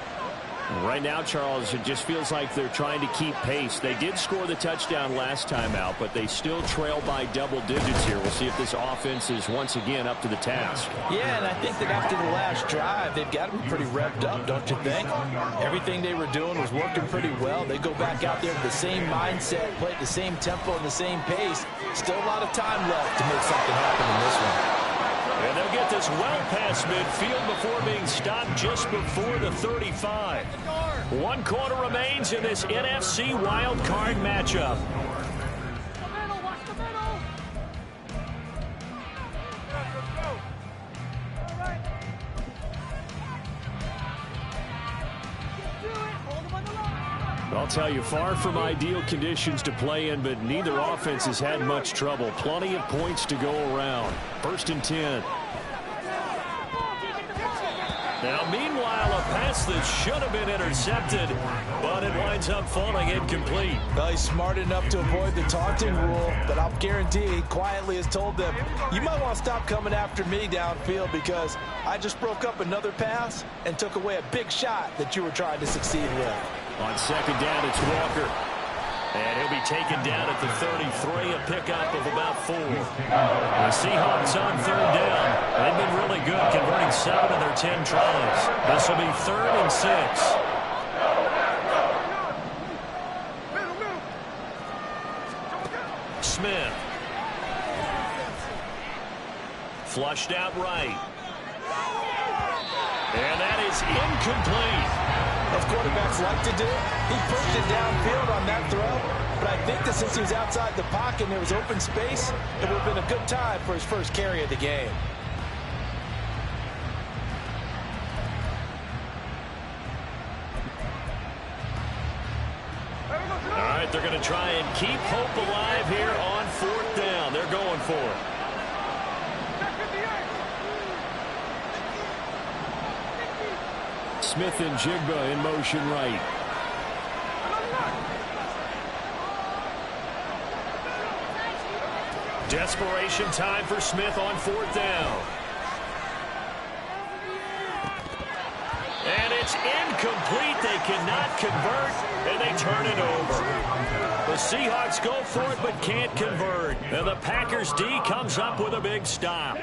C: Right now, Charles, it just feels like they're trying to keep pace. They did score the touchdown last time out, but they still trail by double digits here. We'll see if this offense is once again up to the task.
E: Yeah, and I think that after the last drive, they've got to be pretty revved up, don't you think? Everything they were doing was working pretty well. They go back out there with the same mindset, play at the same tempo and the same pace. Still a lot of time left to make something happen in this one.
C: And they'll get this well past midfield before being stopped just before the 35. 1 quarter remains in this NFC wild card matchup. I'll tell you, far from ideal conditions to play in, but neither offense has had much trouble. Plenty of points to go around. 1st and 10. Now, meanwhile, a pass that should have been intercepted, but it winds up falling incomplete.
D: Well, he's smart enough to avoid the taunting rule, but I'll guarantee he quietly has told them, you might want to stop coming after me downfield because I just broke up another pass and took away a big shot that you were trying to succeed with.
C: On 2nd down, it's Walker. And he'll be taken down at the 33, a pickup of about 4. The Seahawks on 3rd down. They've been really good, converting 7 of their 10 tries. This will be 3rd and 6. Smith. Flushed out right. And that is incomplete.
D: As quarterbacks like to do, he pushed it downfield on that throw, but I think that since he was outside the pocket and there was open space, it would have been a good time for his first carry of the game.
C: All right, they're going to try and keep hope alive here on 4th down. They're going for it. Smith and Jigba in motion right. Desperation time for Smith on 4th down. And it's incomplete. They cannot convert, and they turn it over. The Seahawks go for it but can't convert. And the Packers D comes up with a big stop.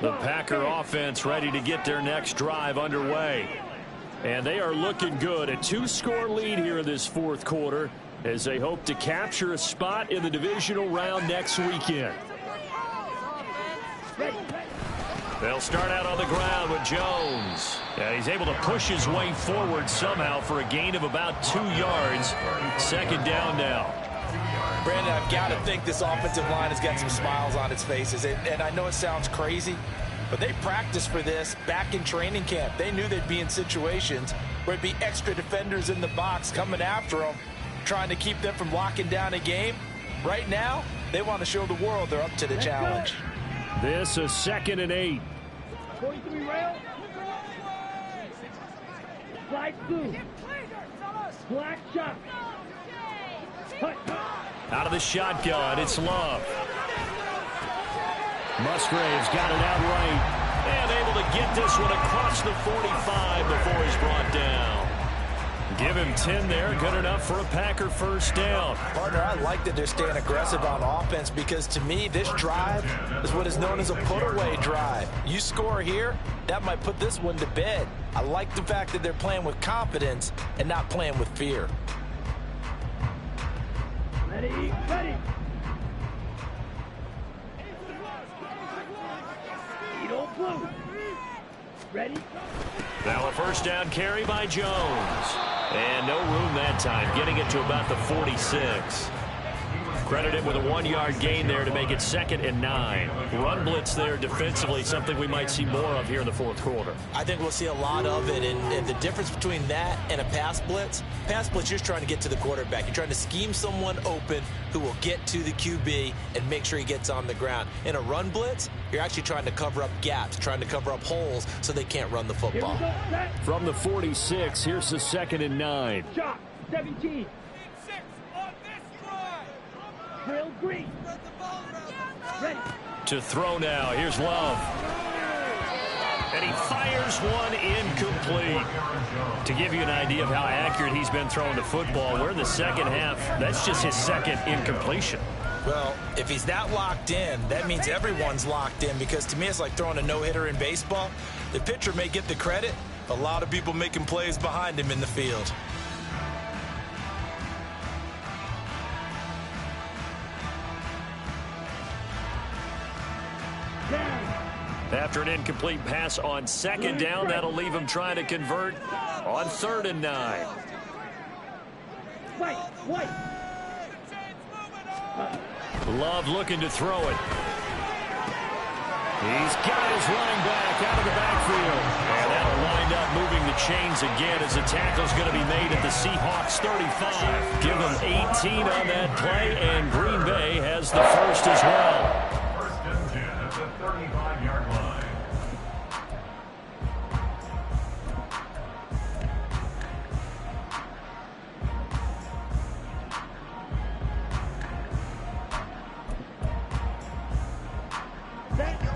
C: The Packer offense ready to get their next drive underway. And they are looking good. A 2-score lead here in this 4th quarter. as they hope to capture a spot in the divisional round next weekend. They'll start out on the ground with Jones. Yeah, he's able to push his way forward somehow for a gain of about 2 yards. Second down now.
E: Brandon, I've got to think this offensive line has got some smiles on its faces. And I know it sounds crazy, but they practiced for this back in training camp. They knew they'd be in situations where it'd be extra defenders in the box coming after them, trying to keep them from locking down a game. Right now, they want to show the world they're up to the challenge.
C: This is 2nd and 8.
H: 43 rail. Slide through. Black shot.
C: Out of the shotgun, it's Love. Musgrave's got it out right. And able to get this one across the 45 before he's brought down. Give him 10 there, good enough for a Packer first down.
E: Partner, I like that they're staying aggressive on offense because to me, this drive is what is known as a put-away drive. You score here, that might put this one to bed. I like the fact that they're playing with confidence and not playing with fear.
H: Ready, ready. Blue. Ready?
C: Now a first down carry by Jones. And no room that time, getting it to about the 46. Credited with a 1-yard gain there to make it 2nd and 9. Run blitz there defensively, something we might see more of here in the fourth quarter.
E: I think we'll see a lot of it, and the difference between that and a pass blitz, you're just trying to get to the quarterback. You're trying to scheme someone open who will get to the QB and make sure he gets on the ground. In a run blitz, you're actually trying to cover up gaps, trying to cover up holes so they can't run the football.
C: From the 46, here's the 2nd and 9.
H: Shot, 17. Drill green. Ready.
C: To throw now, here's Love. And he fires one incomplete. To give you an idea of how accurate he's been throwing the football, we're in the second half. That's just his 2nd incompletion.
E: Well, if he's that locked in, that means everyone's locked in, because to me it's like throwing a no-hitter in baseball. The pitcher may get the credit, a lot of people making plays behind him in the field.
C: After an incomplete pass on 2nd down, that'll leave him trying to convert on 3rd and 9. Love looking to throw it. He's got his line back out of the backfield. And that'll wind up moving the chains again as the tackle's going to be made at the Seahawks 35. Give them 18 on that play, and Green Bay has the first as well.
I: First and 10 at the 35-yard line.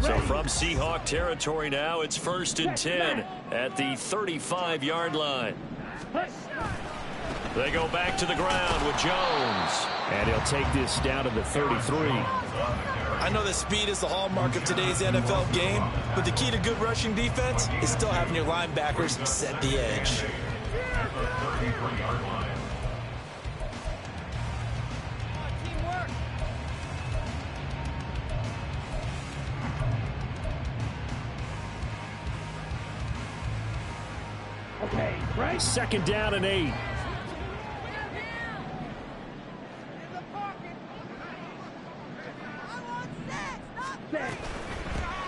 C: So from Seahawk territory now, it's 1st and 10 at the 35-yard line. They go back to the ground with Jones.
G: And he'll take this down to the 33.
E: I know that speed is the hallmark of today's NFL game, but the key to good rushing defense is still having your linebackers set the edge.
H: Okay, right.
G: 2nd down and 8.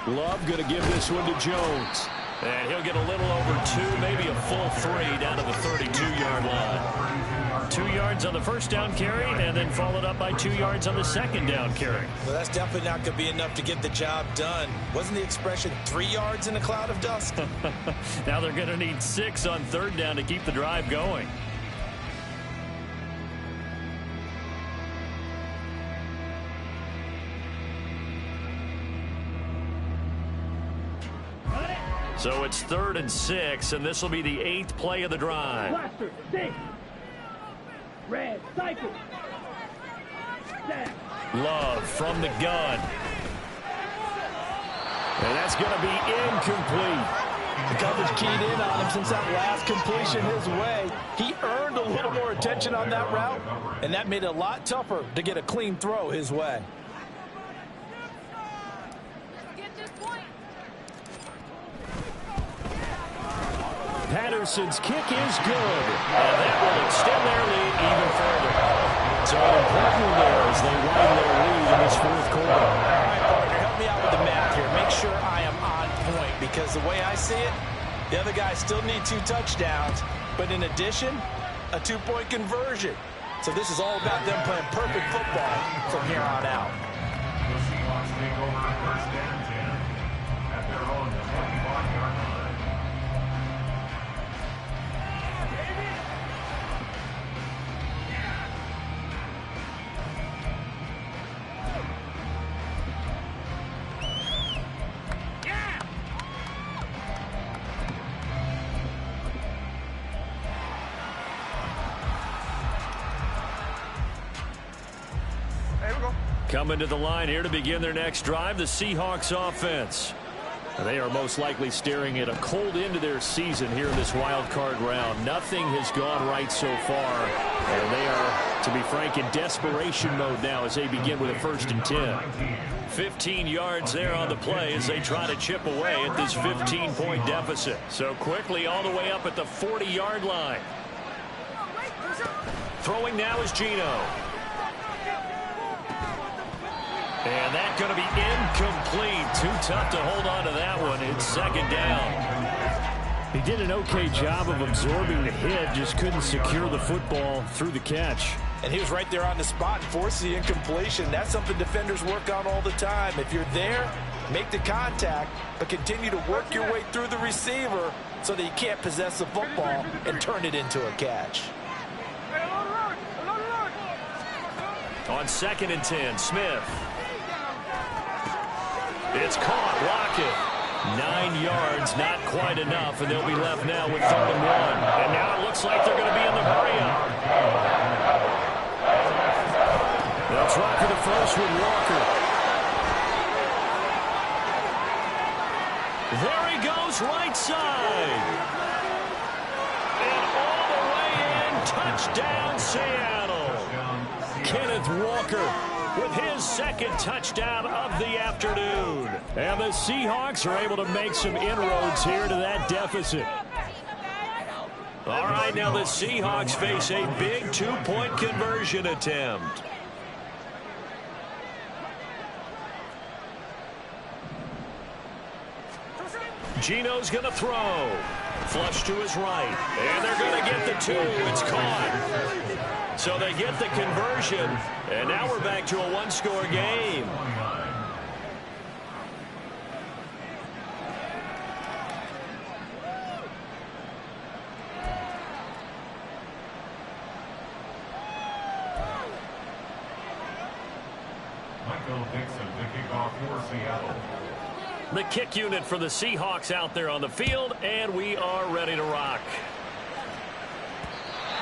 C: Love going to give this one to Jones. And he'll get a little over 2, maybe a full 3 down to the 32-yard line. 2 yards on the first down carry, and then followed up by 2 yards on the second down carry.
E: Well, that's definitely not going to be enough to get the job done. Wasn't the expression 3 yards in a cloud of dust?
C: Now they're going to need 6 on 3rd down to keep the drive going. So it's 3rd and 6, and this will be the 8th play of the drive.
H: Blaster, 6. Red, cycle. Set.
C: Love from the gun. And that's going to be incomplete.
D: The coverage keyed in on him since that last completion his way. He earned a a little more attention on that route, and that made it a lot tougher to get a clean throw his way.
G: Patterson's kick is good, and that will extend their lead even further. So an important one there as they widen their lead in this fourth quarter.
D: All right, partner, help me out with the math here. Make sure I am on point, because the way I see it, the other guys still need 2 touchdowns, but in addition, a 2-point conversion. So this is all about them playing perfect football from here on out.
I: The Seahawks take over first and 10 at their own 25-yard line.
C: Coming to the line here to begin their next drive, the Seahawks offense. They are most likely staring at a cold end to their season here in this wild card round. Nothing has gone right so far, and they are, to be frank, in desperation mode now as they begin with a 1st and 10. 15 yards there on the play as they try to chip away at this 15-point deficit. So quickly all the way up at the 40-yard line. Throwing now is Geno. And that's going to be incomplete. Too tough to hold on to that one. It's 2nd down.
G: He did an okay job of absorbing the hit, just couldn't secure the football through the catch.
D: And he was right there on the spot, forced the incompletion. That's something defenders work on all the time. If you're there, make the contact, but continue to work your way through the receiver so that you can't possess the football and turn it into a catch.
C: On 2nd and 10, Smith. It's caught. Lockett. 9 yards, not quite enough, and they'll be left now with 3rd and 1. And now it looks like they're going to be in the hurry-up. They'll try for the first with Walker. There he goes, right side. And all the way in, touchdown, Seattle. Kenneth Walker with his 2nd touchdown of the afternoon. And the Seahawks are able to make some inroads here to that deficit. All right, now the Seahawks face a big 2-point conversion attempt. Geno's going to throw. Flush to his right. And they're going to get the 2. It's caught. So they get the conversion, and now we're back to a 1-score game.
I: Michael Dixon to kick off for Seattle.
C: The kick unit for the Seahawks out there on the field, and we are ready to rock.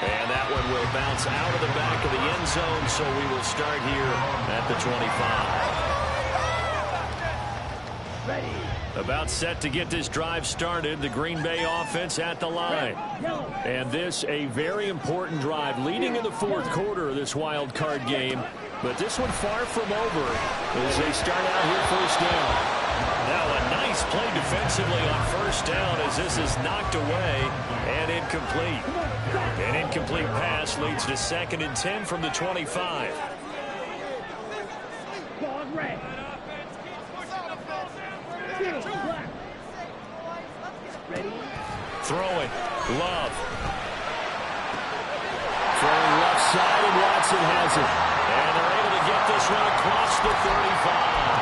C: And that one will bounce out of the back of the end zone, so we will start here at the 25.
H: Ready.
C: About set to get this drive started, the Green Bay offense at the line. And this a very important drive leading in the 4th quarter of this wild card game. But this one far from over as they start out here 1st down. Now a nice play defensively on 1st down as this is knocked away and incomplete. An incomplete pass leads to 2nd and 10 from the 25.
H: Ball red. Black. Ready.
C: Throwing. Love. Throwing left side, and Watson has it. And they're able to get this one across the 35.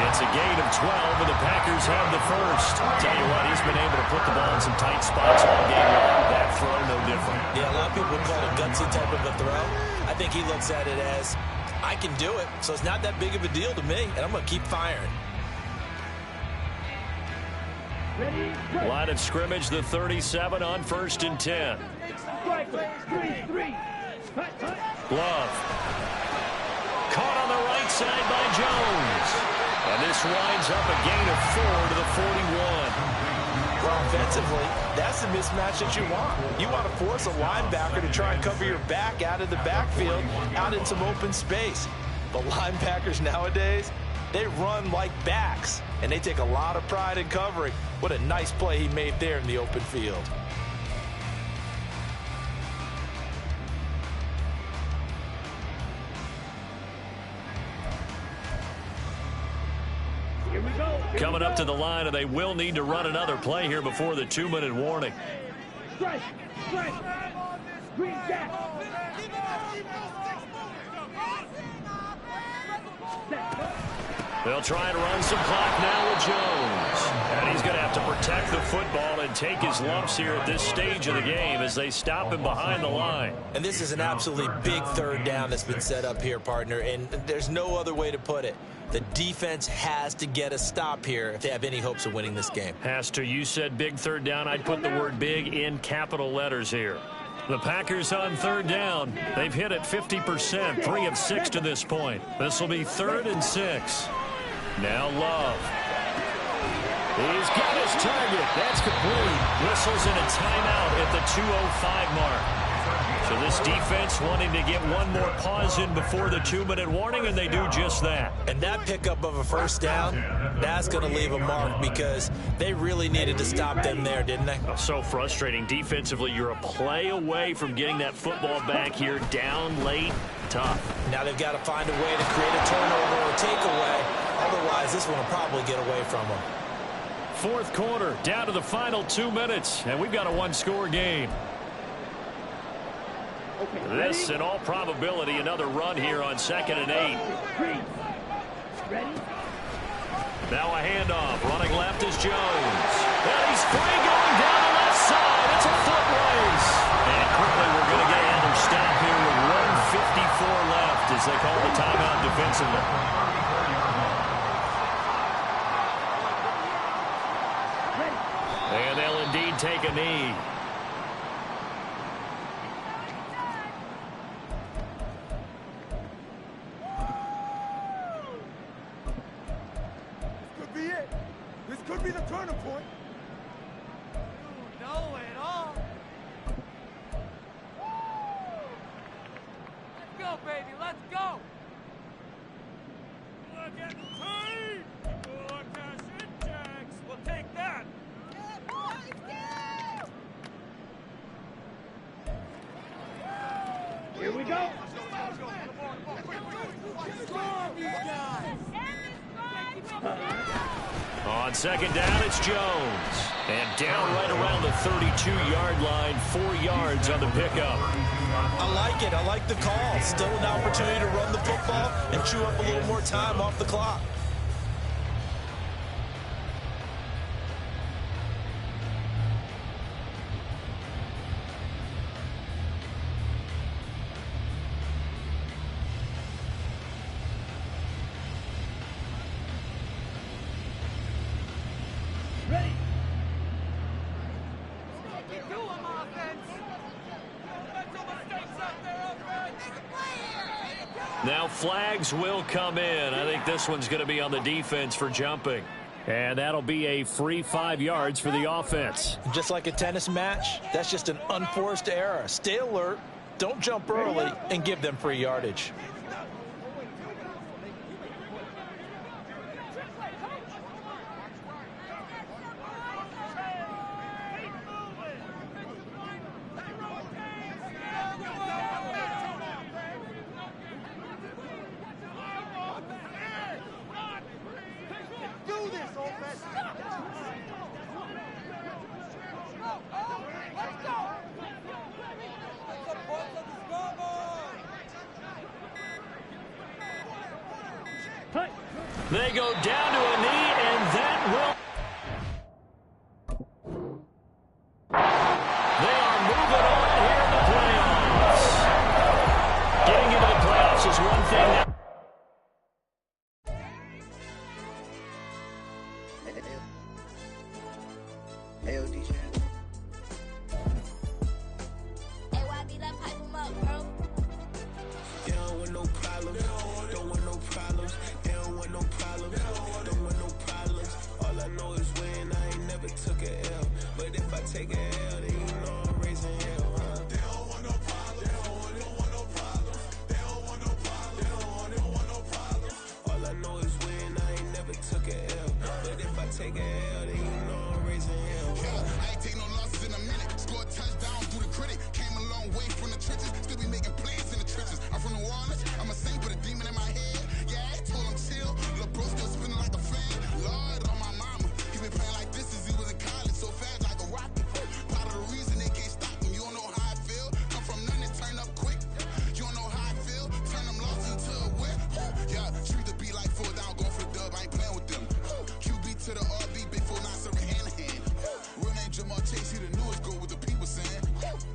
C: It's a gain of 12, and the Packers have the first. Tell you what, he's been able to put the ball in some tight spots all game long. That throw, no different.
E: Yeah, a lot of people would call it a gutsy type of a throw. I think he looks at it as, I can do it, so it's not that big of a deal to me, and I'm going to keep firing.
C: Line of scrimmage, the 37 on 1st and 10. Love. Caught on the right side by Jones. And this winds up a gain of 4 to the 41.
D: Well, offensively, that's the mismatch that you want. You want to force a linebacker to try and cover your back out of the backfield, out in some open space. But linebackers nowadays, they run like backs, and they take a lot of pride in covering. What a nice play he made there in the open field.
H: Here we go.
C: Coming up to the line, and they will need to run another play here before the 2-minute warning.
H: Strike. Strike. Green jack.
C: They'll try to run some clock now with Jones. And he's going to have to protect the football and take his lumps here at this stage of the game as they stop him behind the line.
E: And this is an absolutely big third down that's been set up here, partner, and there's no other way to put it. The defense has to get a stop here if they have any hopes of winning this game.
C: Has to. You said big third down. I'd put the word big in capital letters here. The Packers on third down. They've hit it 50%, 3 of 6 to this point. This will be 3rd and 6. Now Love. He's got his target. That's complete. Whistles in a timeout at the 2:05 mark. So this defense wanting to get one more pause in before the 2-minute warning, and they do just that.
E: And that pickup of a first down, that's going to leave a mark because they really needed to stop them there, didn't they?
C: So frustrating. Defensively, you're a play away from getting that football back here, down late, tough.
E: Now they've got to find a way to create a turnover or a takeaway. Otherwise, this one will probably get away from them.
C: 4th quarter, down to the final 2 minutes, and we've got a one-score game. This, in all probability, another run here on 2nd and 8.
H: Ready?
C: Now a handoff. Running left is Jones. And he's free going down the left side. It's a foot race. And quickly we're going to get another stop here with 1:54 left as they call the timeout defensively. And they'll indeed take a knee.
J: Could be the turning point.
F: You know it all. Let's go, baby. Let's go. Look at the team. Look at Jax. We'll take that.
H: Here we go.
F: Strong, these guys.
C: On 2nd down, it's Jones. And down right around the 32-yard line, 4 yards on the pickup.
E: I like it. I like the call. Still an opportunity to run the football and chew up a little more time off the clock.
H: Ready?
C: Now flags will come in. I think this one's going to be on the defense for jumping. And that'll be a free 5 yards for the offense.
E: Just like a tennis match, that's just an unforced error. Stay alert, don't jump early, and give them free yardage.
C: They go down to a knee, and that will... They are moving on here in the playoffs. Getting into the playoffs is one thing.
K: Hey, DJ. You don't want no problems. Don't want no problems. They don't want no problems. Don't want no problems. All I know is win. I ain't never took a L. I take a L, then you know I'm raising hell, huh? They don't want no problems. They don't want no problems. They don't want no problems. They don't want no problems. All I know is win, I ain't never took a L. But if I take a L, then you know I'm raising hell, huh?
L: Yeah, I ain't take no losses in a minute. Scored touchdown through the critic. Came a long way from the trenches. Still be making plays in the trenches. I'm from New Orleans. I'm a saint with a demon in my head. Yeah, I told him chill. Lil' bro still spinning like a fan. Lord on my mama. He been playing like this since he was in college. So fast like a rocket. Part of the reason they can't stop him. You don't know how I feel. Come from nothing, turn up quick. You don't know how I feel. Turn them losses into a whip. Yeah, treat the beat like 4 down. Going for the dub. I ain't playing with them. QB to the RB. Big 4 9 serving hand to hand. Real name Jamal Chase. He the newest goal with the people saying.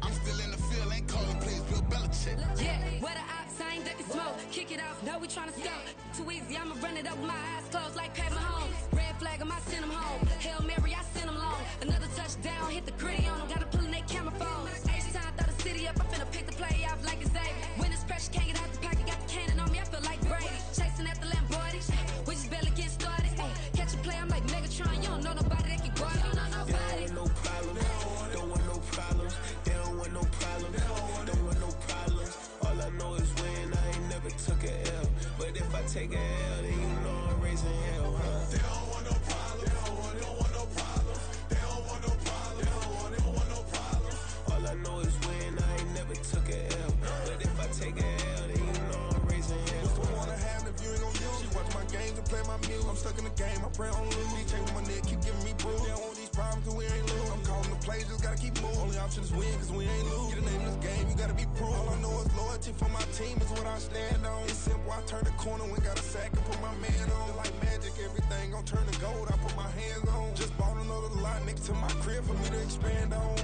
L: I'm still in the field. Ain't calling plays. Bill Belichick.
M: Yeah, where the ops, I ain't ducking smoke. Kick it off, no, we tryna score. Too easy, I'ma run it up with my eyes closed like Pat Mahomes. Red flag, I send him home. Hail Mary, I send him long. Another touchdown, hit the gritty on him. Gotta pull in that camera phone. H-time, throw the city up. I'm finna pick the play off like it's Xavier. When it's pressure, can't get out the pocket. Got the cannon on me, I feel like Brady. Chasing at the Lamborghini. We just barely getting started. Ay, catch a play, I'm like Megatron. You don't know nobody that can guard. You don't know nobody.
K: They don't want no problems. Don't want no problems. They don't want no problems. Don't want no problems. All I know is win, I ain't never took a L. But if I take a L, then you know I'm raising hell, huh? They don't want no problems. They don't want no problems. They don't want no problems. They don't want no problems. All I know is win, I ain't never took a L. But if I take a L, then you know I'm raising hell.
J: What's the point of having if you ain't gon' use? She watch my games and play my music. I'm stuck in the game, I pray on lose. He changing my neck, keep giving me bruise. They don't want these problems cause we ain't lose. I'm calling the plays, just gotta keep moving. Only option is win cause we ain't lose. Get a name in this game, you gotta be proved. All I know is loyalty for my team is what I stand on. It's simple, I turn the corner when got a sack and put my man on. Like magic, everything gon' turn to gold, I put my hands on. Just bought another lot next to my crib for me to expand on.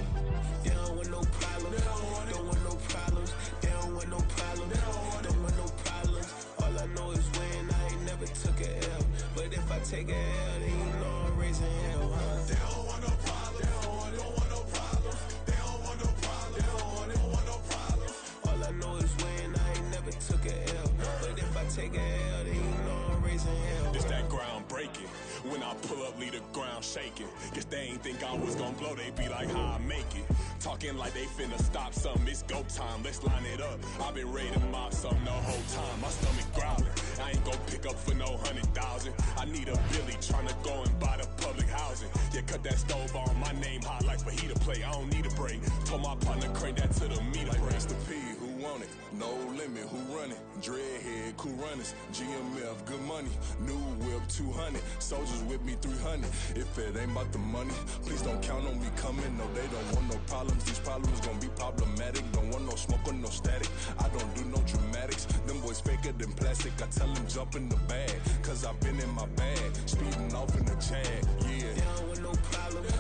K: They don't want no problems. Don't want no problems. They don't want no problems. Don't want no problems. All I know is win, I ain't never took a L. But if I take a L, then you know I'm raising hell, huh? They don't want no problems. They don't want no problems. They don't want no problems. They don't want no problems. All I know is win, I ain't never took a L. But if I take a L, then you know I'm raising hell.
N: It's that ground breaking. When I pull up, leave the ground shaking. Guess they ain't think I was gonna blow, they be like, how I make it. Talking like they finna stop something, it's go time, let's line it up. I've been ready to mob something the whole time, my stomach growling. I ain't gon' pick up for no 100,000. I need a Billy tryna go and buy the public housing. Yeah, cut that stove on, my name hot like fajita play. I don't need a break. Told my partner crank that to the meter break.
O: Mr. P, who want it? No limit, who run it? Dreadhead, cool runners, GMF, good money. New whip, 200. Soldiers with me, 300. If it ain't about the money, please don't count on me coming. No, they don't want no problems. These problems gon' be problematic. Don't want no smoke or no static. I don't do no dramatics. Them boys faker than plastic. I tell them jump in the bag, cause I've been in my bag. Speeding off in the Jag, yeah.
K: They don't want no problems.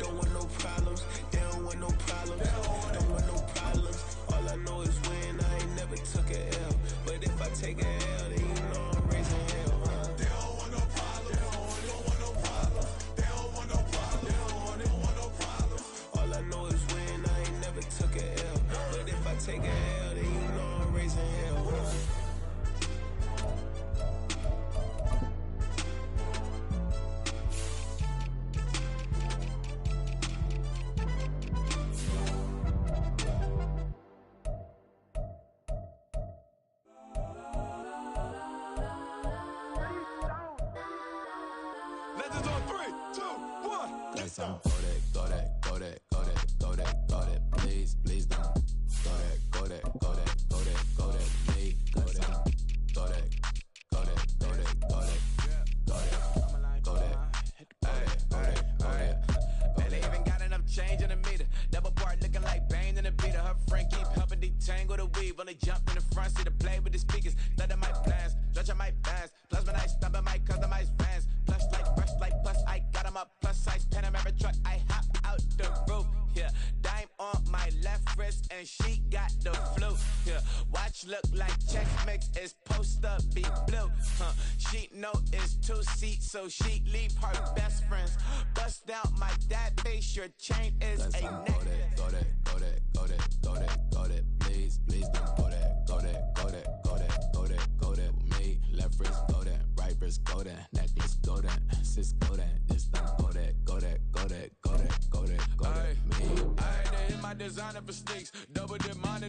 K: Don't want no problems. They don't want no problems. Don't want no problems. All I know is win, I ain't never took a L. But if I take a L, then you know I'm raising hell, huh? They don't want no problems. They don't want no problems. They don't want no problems. They don't want no problems. All I know is win, I ain't never took a L. But if I take a L, then you know I'm raising hell, huh?
J: Legends on 3, 2, 1.
P: Yes, I'm go that, please don't. Go that, me, cause I'm go that.
Q: Man, they even got enough change in the meter. Double part looking like Bane in the beater. Her friend keep helping detangle the weave. Only jump in the front seat to play with the speakers. Thunder my plans, stretch on my fans. Plus when I stop at my customized fans. Plush like brush like plus I got 'em up plus size Panamera truck. I hop out the roof. Yeah, dime on my left wrist and she got the flu. Yeah, watch look like Chex Mix is post up be blue. She know it's 2 seats, so she leave her best friends. Bust down my dad face, your chain is a necklace.
P: Go that, please don't go that, me, left wrist go that, right wrist go that, necklace go that, sis go that, this don't go that.
K: designer for sneaks. Double dip mine